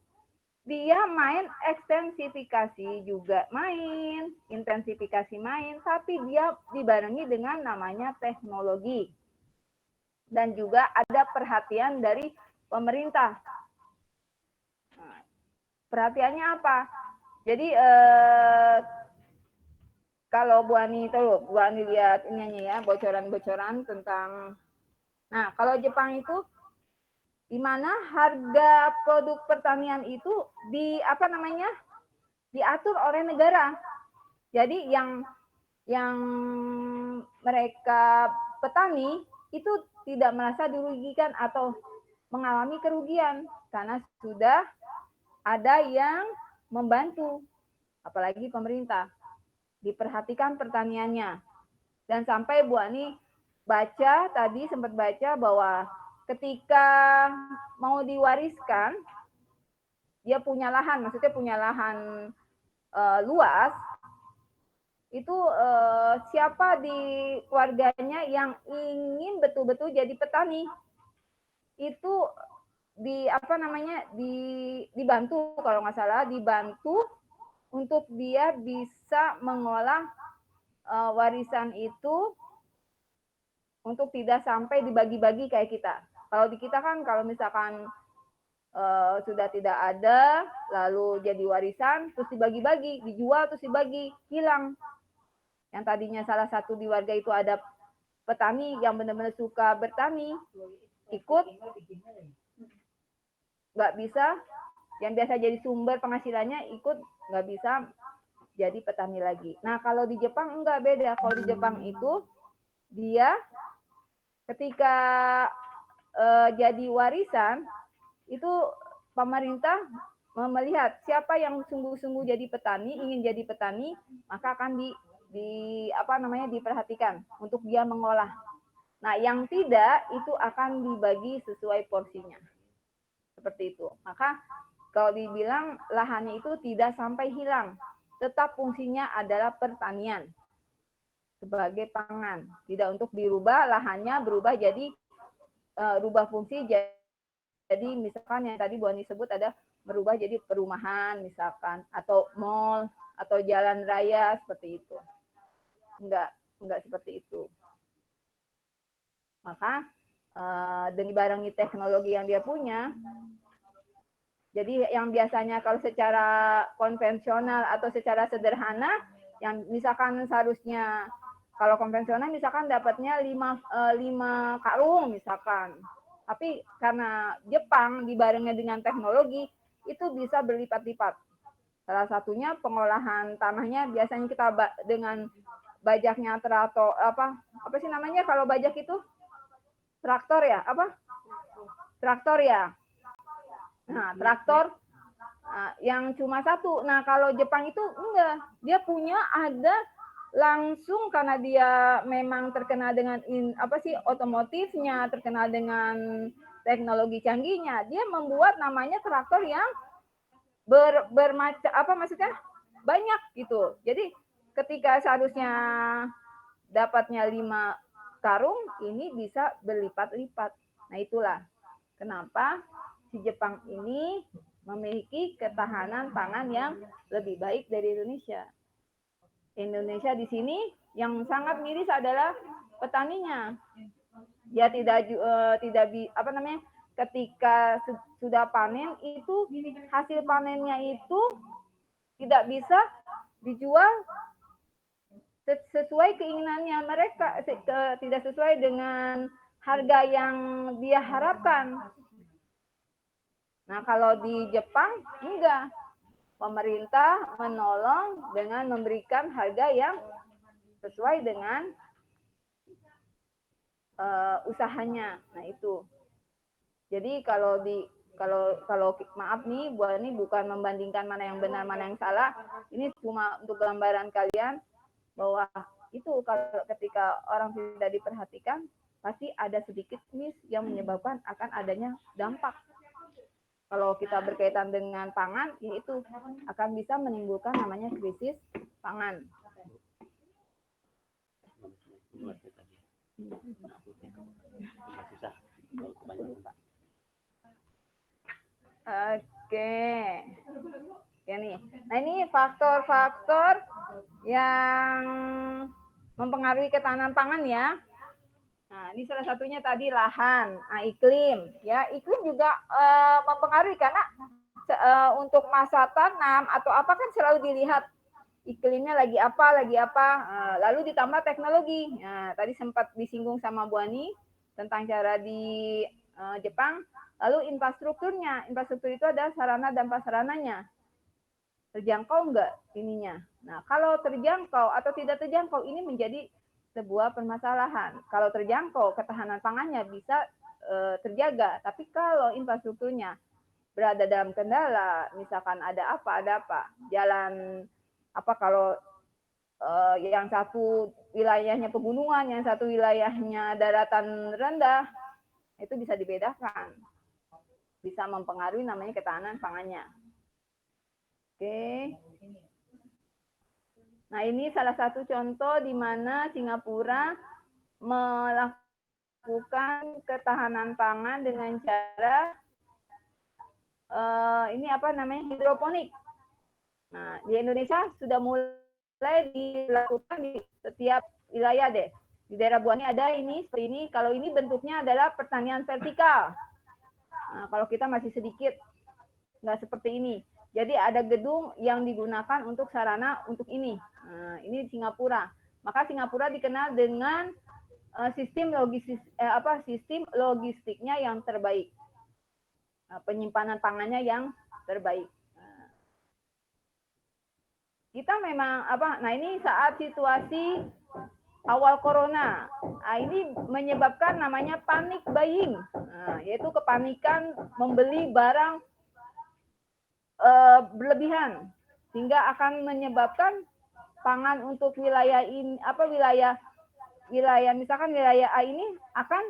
Speaker 1: dia main ekstensifikasi juga main, intensifikasi main, tapi dia dibarengi dengan namanya teknologi. Dan juga ada perhatian dari pemerintah. Nah, perhatiannya apa? Jadi kalau Bu Ani lihat ininya ya, bocoran-bocoran tentang. Nah, kalau Jepang itu di mana harga produk pertanian itu diatur oleh negara. Jadi yang mereka petani itu tidak merasa dirugikan atau mengalami kerugian karena sudah ada yang membantu, apalagi pemerintah. Diperhatikan pertaniannya. Dan sampai Bu Ani sempat baca bahwa ketika mau diwariskan, dia punya lahan luas, itu siapa di keluarganya yang ingin betul-betul jadi petani, itu dibantu kalau nggak salah, dibantu untuk dia bisa mengolah warisan itu untuk tidak sampai dibagi-bagi kayak kita. Kalau di kita kan kalau misalkan sudah tidak ada, lalu jadi warisan, terus dibagi-bagi, dijual terus dibagi, hilang. Yang tadinya salah satu di warga itu ada petani yang benar-benar suka bertani, ikut, nggak bisa, yang biasa jadi sumber penghasilannya ikut, nggak bisa jadi petani lagi. Nah, kalau di Jepang enggak, beda. Kalau di Jepang itu dia ketika jadi warisan itu pemerintah melihat siapa yang sungguh-sungguh jadi petani, ingin jadi petani, maka akan diperhatikan untuk dia mengolah. Nah, yang tidak itu akan dibagi sesuai porsinya. Seperti itu. Maka kalau dibilang lahannya itu tidak sampai hilang, tetap fungsinya adalah pertanian sebagai pangan, tidak untuk dirubah, lahannya berubah jadi rubah fungsi jadi misalkan yang tadi Bu Ani sebut ada berubah jadi perumahan misalkan, atau mall atau jalan raya seperti itu. Enggak seperti itu. Maka dengan dibarengi teknologi yang dia punya, jadi yang biasanya kalau secara konvensional atau secara sederhana, yang misalkan seharusnya kalau konvensional misalkan dapatnya 5 karung misalkan. Tapi karena Jepang dibarengi dengan teknologi, itu bisa berlipat-lipat. Salah satunya pengolahan tanahnya biasanya kita dengan bajaknya traktor, apa sih namanya kalau bajak itu? Traktor ya? Apa? Traktor ya. Nah, traktor yang cuma satu. Nah, kalau Jepang itu enggak. Dia punya ada langsung karena dia memang terkenal dengan otomotifnya, terkenal dengan teknologi canggihnya. Dia membuat namanya traktor yang banyak gitu. Jadi ketika seharusnya dapatnya 5 karung, ini bisa berlipat-lipat. Nah, itulah kenapa si Jepang ini memiliki ketahanan pangan yang lebih baik dari Indonesia. Indonesia di sini yang sangat miris adalah petaninya. Dia ketika sudah panen itu hasil panennya itu tidak bisa dijual sesuai keinginannya mereka, tidak sesuai dengan harga yang dia harapkan. Nah, kalau di Jepang enggak. Pemerintah menolong dengan memberikan harga yang sesuai dengan usahanya. Nah, itu. Jadi kalau maaf nih, Bu Ani bukan membandingkan mana yang benar mana yang salah. Ini cuma untuk gambaran kalian bahwa itu kalau ketika orang tidak diperhatikan pasti ada sedikit miss yang menyebabkan akan adanya dampak. Kalau kita berkaitan dengan pangan, itu akan bisa menimbulkan namanya krisis pangan. Oke. Ya nih. Nah, ini faktor-faktor yang mempengaruhi ketahanan pangan ya. Nah, ini salah satunya tadi lahan, iklim. Ya, iklim juga mempengaruhi karena untuk masa tanam atau apa kan selalu dilihat iklimnya lagi apa, lalu ditambah teknologi. Nah, tadi sempat disinggung sama Bu Ani tentang cara di Jepang. Lalu infrastrukturnya, infrastruktur itu ada sarana dan prasarananya. Terjangkau enggak ininya? Nah, kalau terjangkau atau tidak terjangkau ini menjadi sebuah permasalahan. Kalau terjangkau, ketahanan pangannya bisa terjaga. Tapi kalau infrastrukturnya berada dalam kendala, misalkan ada apa, jalan apa kalau yang satu wilayahnya pegunungan, yang satu wilayahnya daratan rendah, itu bisa dibedakan. Bisa mempengaruhi namanya ketahanan pangannya. Oke. Nah, ini salah satu contoh di mana Singapura melakukan ketahanan pangan dengan cara ini apa namanya hidroponik. Nah, di Indonesia sudah mulai dilakukan di setiap wilayah deh. Di daerah Bu Ani ada ini seperti ini. Kalau ini bentuknya adalah pertanian vertikal. Nah, kalau kita masih sedikit nggak seperti ini. Jadi ada gedung yang digunakan untuk sarana untuk ini. Nah, ini Singapura. Maka Singapura dikenal dengan sistem logistiknya yang terbaik. Penyimpanan pangannya yang terbaik. Kita memang nah ini saat situasi awal corona. Nah, ini menyebabkan namanya panic buying. Nah, yaitu kepanikan membeli barang berlebihan sehingga akan menyebabkan pangan untuk wilayah ini wilayah misalkan wilayah A ini akan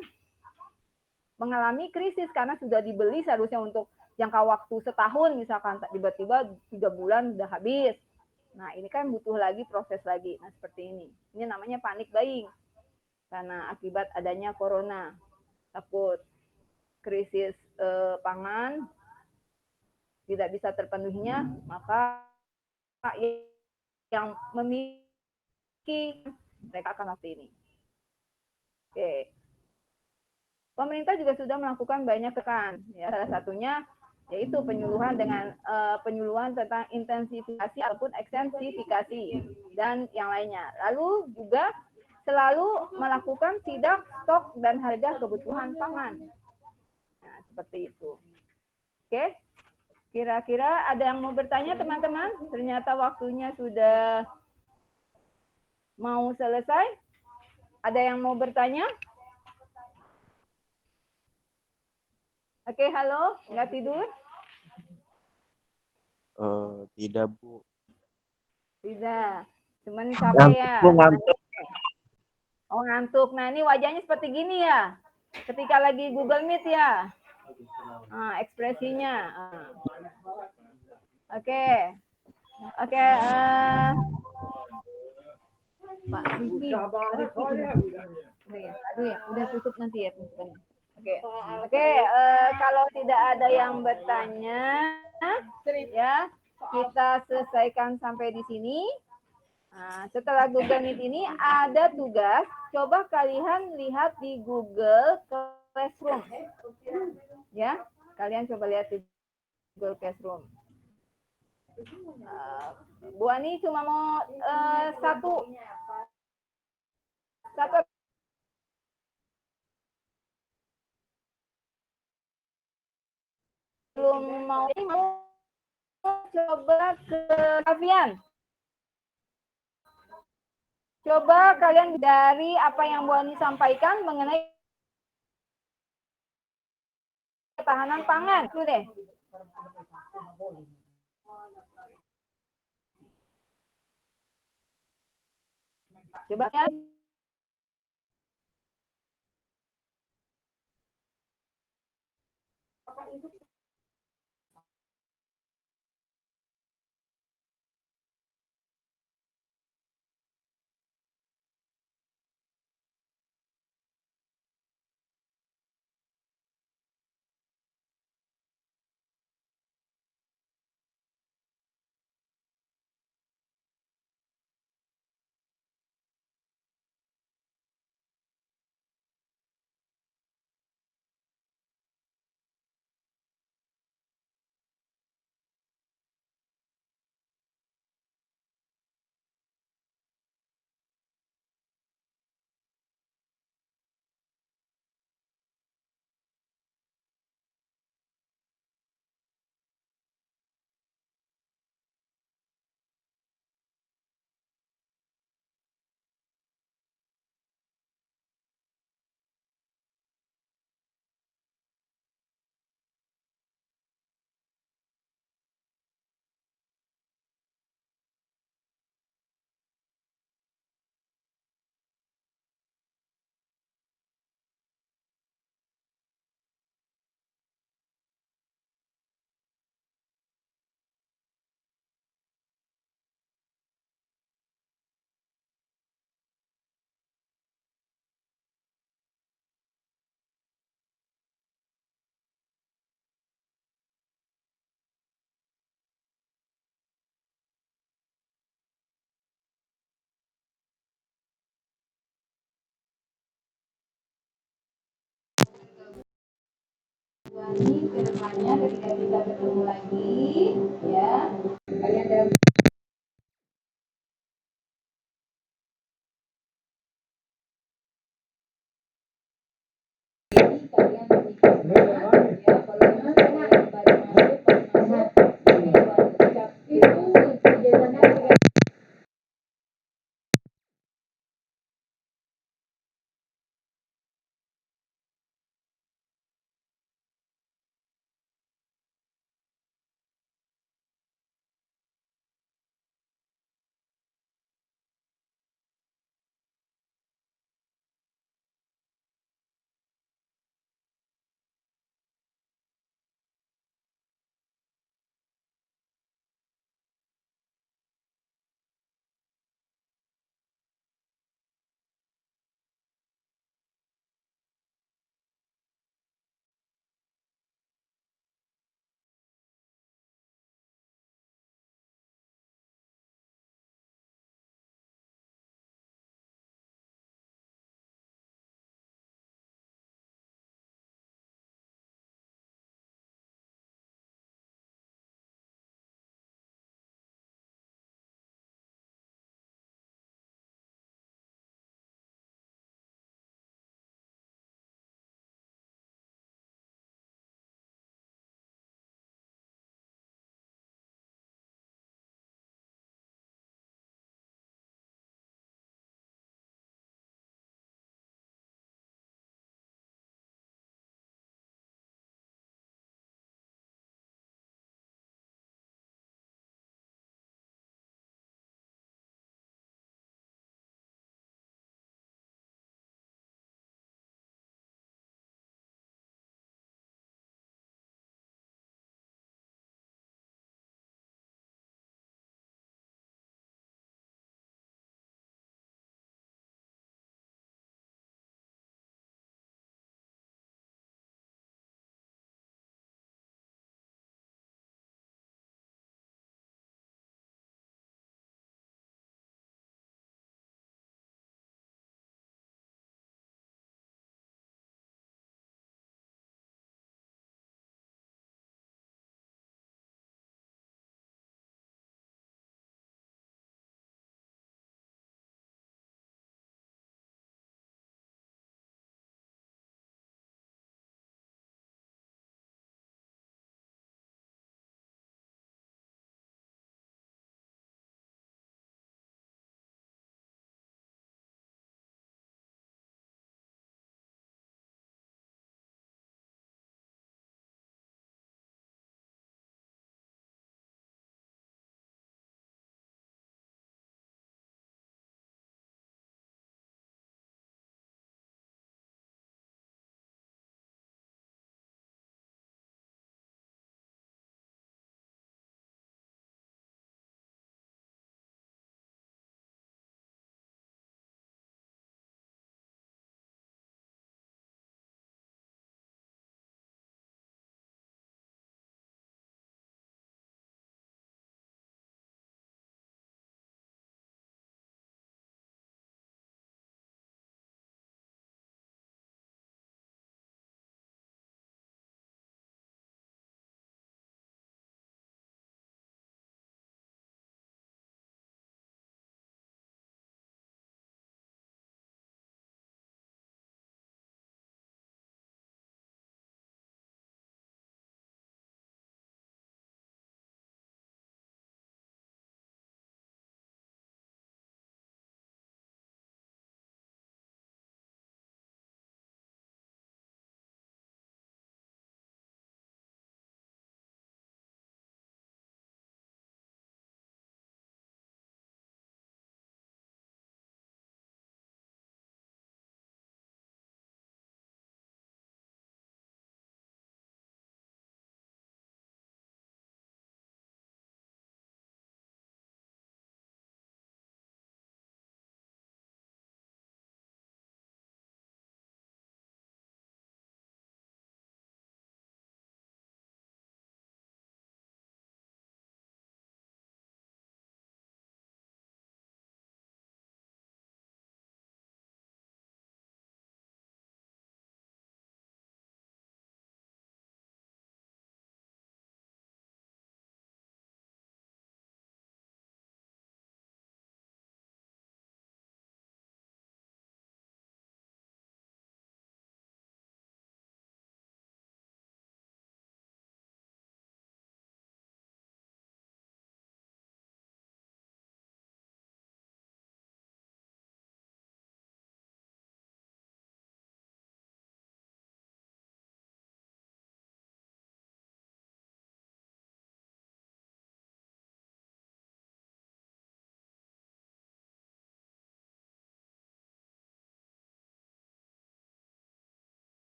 Speaker 1: mengalami krisis karena sudah dibeli seharusnya untuk jangka waktu setahun, misalkan tiba-tiba 3 bulan sudah habis. Nah, ini kan butuh lagi proses lagi. Nah, seperti ini. Ini namanya panic buying karena akibat adanya corona. Takut krisis pangan tidak bisa terpenuhinya, maka yang memiliki mereka akan seperti ini. Oke. Pemerintah juga sudah melakukan banyak tekan, ya salah satunya yaitu penyuluhan tentang intensifikasi ataupun ekstensifikasi dan yang lainnya. Lalu juga selalu melakukan sidak stok dan harga kebutuhan pangan. Nah, seperti itu. Oke. Kira-kira ada yang mau bertanya teman-teman? Ternyata waktunya sudah mau selesai. Ada yang mau bertanya? Oke, halo, nggak tidur?
Speaker 8: Tidak, Bu.
Speaker 1: Tidak, cuman capek ya.
Speaker 8: Ngantuk.
Speaker 1: Oh, ngantuk. Nah, ini wajahnya seperti gini ya. Ketika lagi Google Meet ya. Ekspresinya. Oke. Pak Rizky. Udah tutup nanti ya. Oke. Kalau tidak ada yang bertanya, ya kita selesaikan sampai di sini. Nah, setelah Google Meet ini ada tugas. Coba kalian lihat di Google Classroom. Ya, kalian coba lihat di Google Classroom. Bu Ani cuma mau satu belum mau coba ke Alfian. Coba kalian dari apa yang Bu Ani sampaikan mengenai ketahanan pangan. Itu deh. Coba ya. Kedepannya ketika kita bertemu lagi, ya, kalian dalam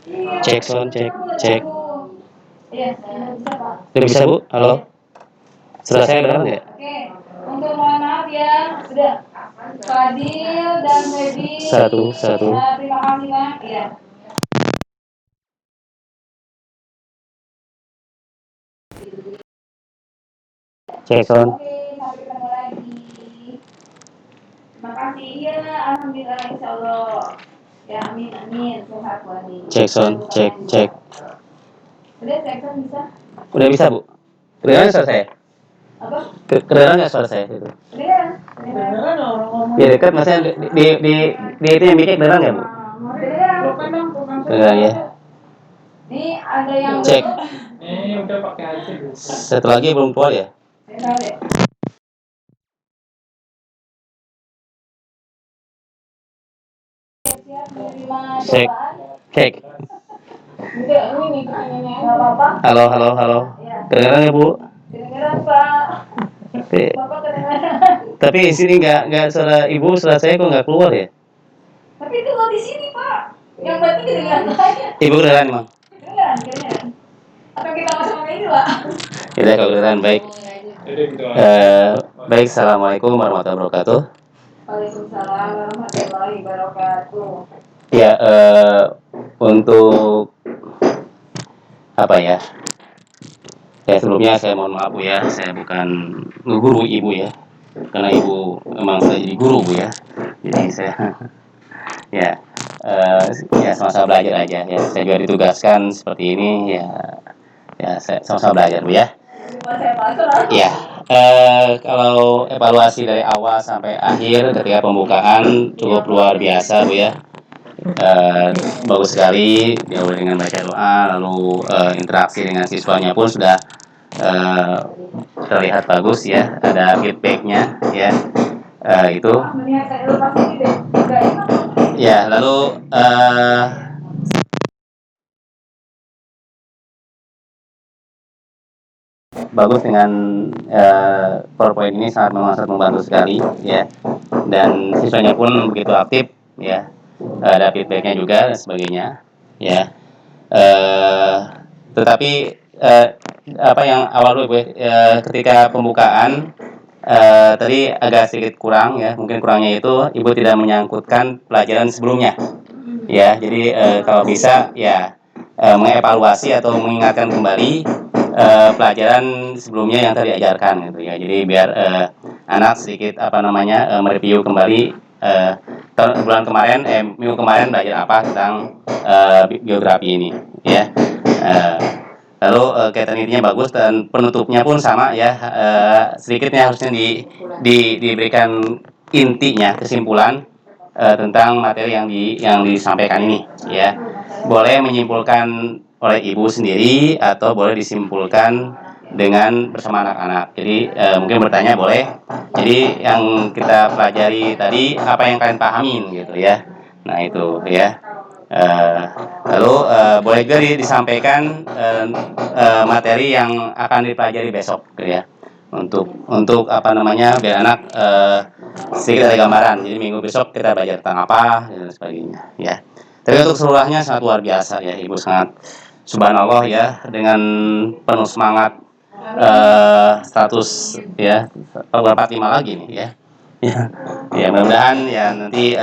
Speaker 10: Cek sound, cek.
Speaker 1: Iya, bisa Pak.
Speaker 10: Udah bisa Bu? Halo? Sudah saya dengar nggak?
Speaker 1: Oke, untuk mohon maaf ya, sudah. Fadil dan Feby.
Speaker 10: Satu.
Speaker 1: Ya, terima kasih Pak. Iya.
Speaker 10: Cek sound.
Speaker 1: Oke, sampai ketemu lagi. Terima kasih. Iya, alhamdulillah insya Allah. Ya, amin, amin. Sehat wani.
Speaker 10: Cek sound, cek.
Speaker 1: Udah, cek sound bisa?
Speaker 10: Udah bisa Bu? Kedengaran suara saya?
Speaker 1: Apa?
Speaker 10: Kedengaran nggak suara saya? Itu?
Speaker 1: Kedengeran dong.
Speaker 10: Ya dekat, maksudnya di itu yang bikin kedengaran nggak Bu? Kedengaran ya.
Speaker 1: Ini ada yang
Speaker 10: Cek.
Speaker 5: Ini udah pakai aja.
Speaker 10: Satu lagi belum keluar ya? Cek. Cek. Halo. Kedengaran nggak Bu?
Speaker 1: Kedengeran Pak.
Speaker 10: Tapi,
Speaker 1: Bapak kedengeran.
Speaker 10: tapi di sini nggak suara Ibu, suara saya kok nggak keluar ya?
Speaker 1: Tapi itu lo di sini Pak. Yang berarti kedengeran saya.
Speaker 10: Ibu kedengaran emang?
Speaker 1: Kedengeran. Apa kita masuk ke ini Pak?
Speaker 10: Ya kalau kedengaran baik. Baik, assalamualaikum warahmatullahi wabarakatuh.
Speaker 1: Waalaikumsalam warahmatullahi wabarakatuh.
Speaker 10: Ya, untuk apa ya? Ya sebelumnya saya mohon maaf Bu ya, saya bukan guru Ibu ya, karena Ibu memang sudah jadi guru Bu ya. Jadi saya ya sama-sama belajar aja ya. Saya juga ditugaskan seperti ini ya saya sama-sama belajar Bu ya. Ya, kalau evaluasi dari awal sampai akhir ketika pembukaan cukup luar biasa Bu ya. Bagus sekali, diawali dengan baca doa, lalu interaksi dengan siswanya pun sudah terlihat bagus ya, ada feedbacknya ya, itu ya. Lalu bagus dengan PowerPoint ini sangat membantu sekali ya, dan siswanya pun begitu aktif ya, ada feedbacknya juga dan sebagainya ya. Tetapi apa yang awal dulu ketika pembukaan tadi agak sedikit kurang ya, mungkin kurangnya itu Ibu tidak menyangkutkan pelajaran sebelumnya ya. Jadi kalau bisa ya mengevaluasi atau mengingatkan kembali pelajaran sebelumnya yang tadi diajarkan gitu ya. Jadi biar anak sedikit mereview kembali bulan kemarin, minggu kemarin belajar apa tentang biografi ini ya. Lalu kaitan intinya bagus dan penutupnya pun sama ya, sedikitnya harusnya diberikan intinya, kesimpulan tentang materi yang disampaikan ini ya. Boleh menyimpulkan oleh Ibu sendiri atau boleh disimpulkan dengan bersama anak-anak. Jadi mungkin bertanya boleh. Jadi yang kita pelajari tadi apa yang kalian pahamin gitu ya. Nah itu ya. Lalu boleh juga disampaikan materi yang akan dipelajari besok gitu ya. Untuk biar anak sedikit ada gambaran. Jadi minggu besok kita belajar tentang apa dan sebagainya ya. Tapi untuk seluruhnya sangat luar biasa ya, Ibu sangat subhanallah ya, dengan penuh semangat 100 ya, 45 lagi nih ya. Ya mudah-mudahan ya nanti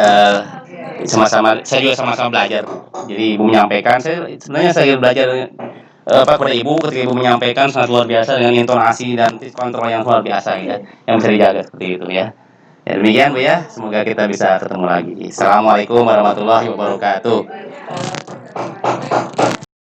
Speaker 10: saya juga sama-sama belajar. Jadi Ibu menyampaikan, saya belajar kepada Ibu ketika Ibu menyampaikan sangat luar biasa dengan intonasi dan kontrol yang luar biasa ya, yang bisa dijaga seperti itu ya. Ya demikian Bu ya, semoga kita bisa ketemu lagi. Assalamualaikum warahmatullahi wabarakatuh.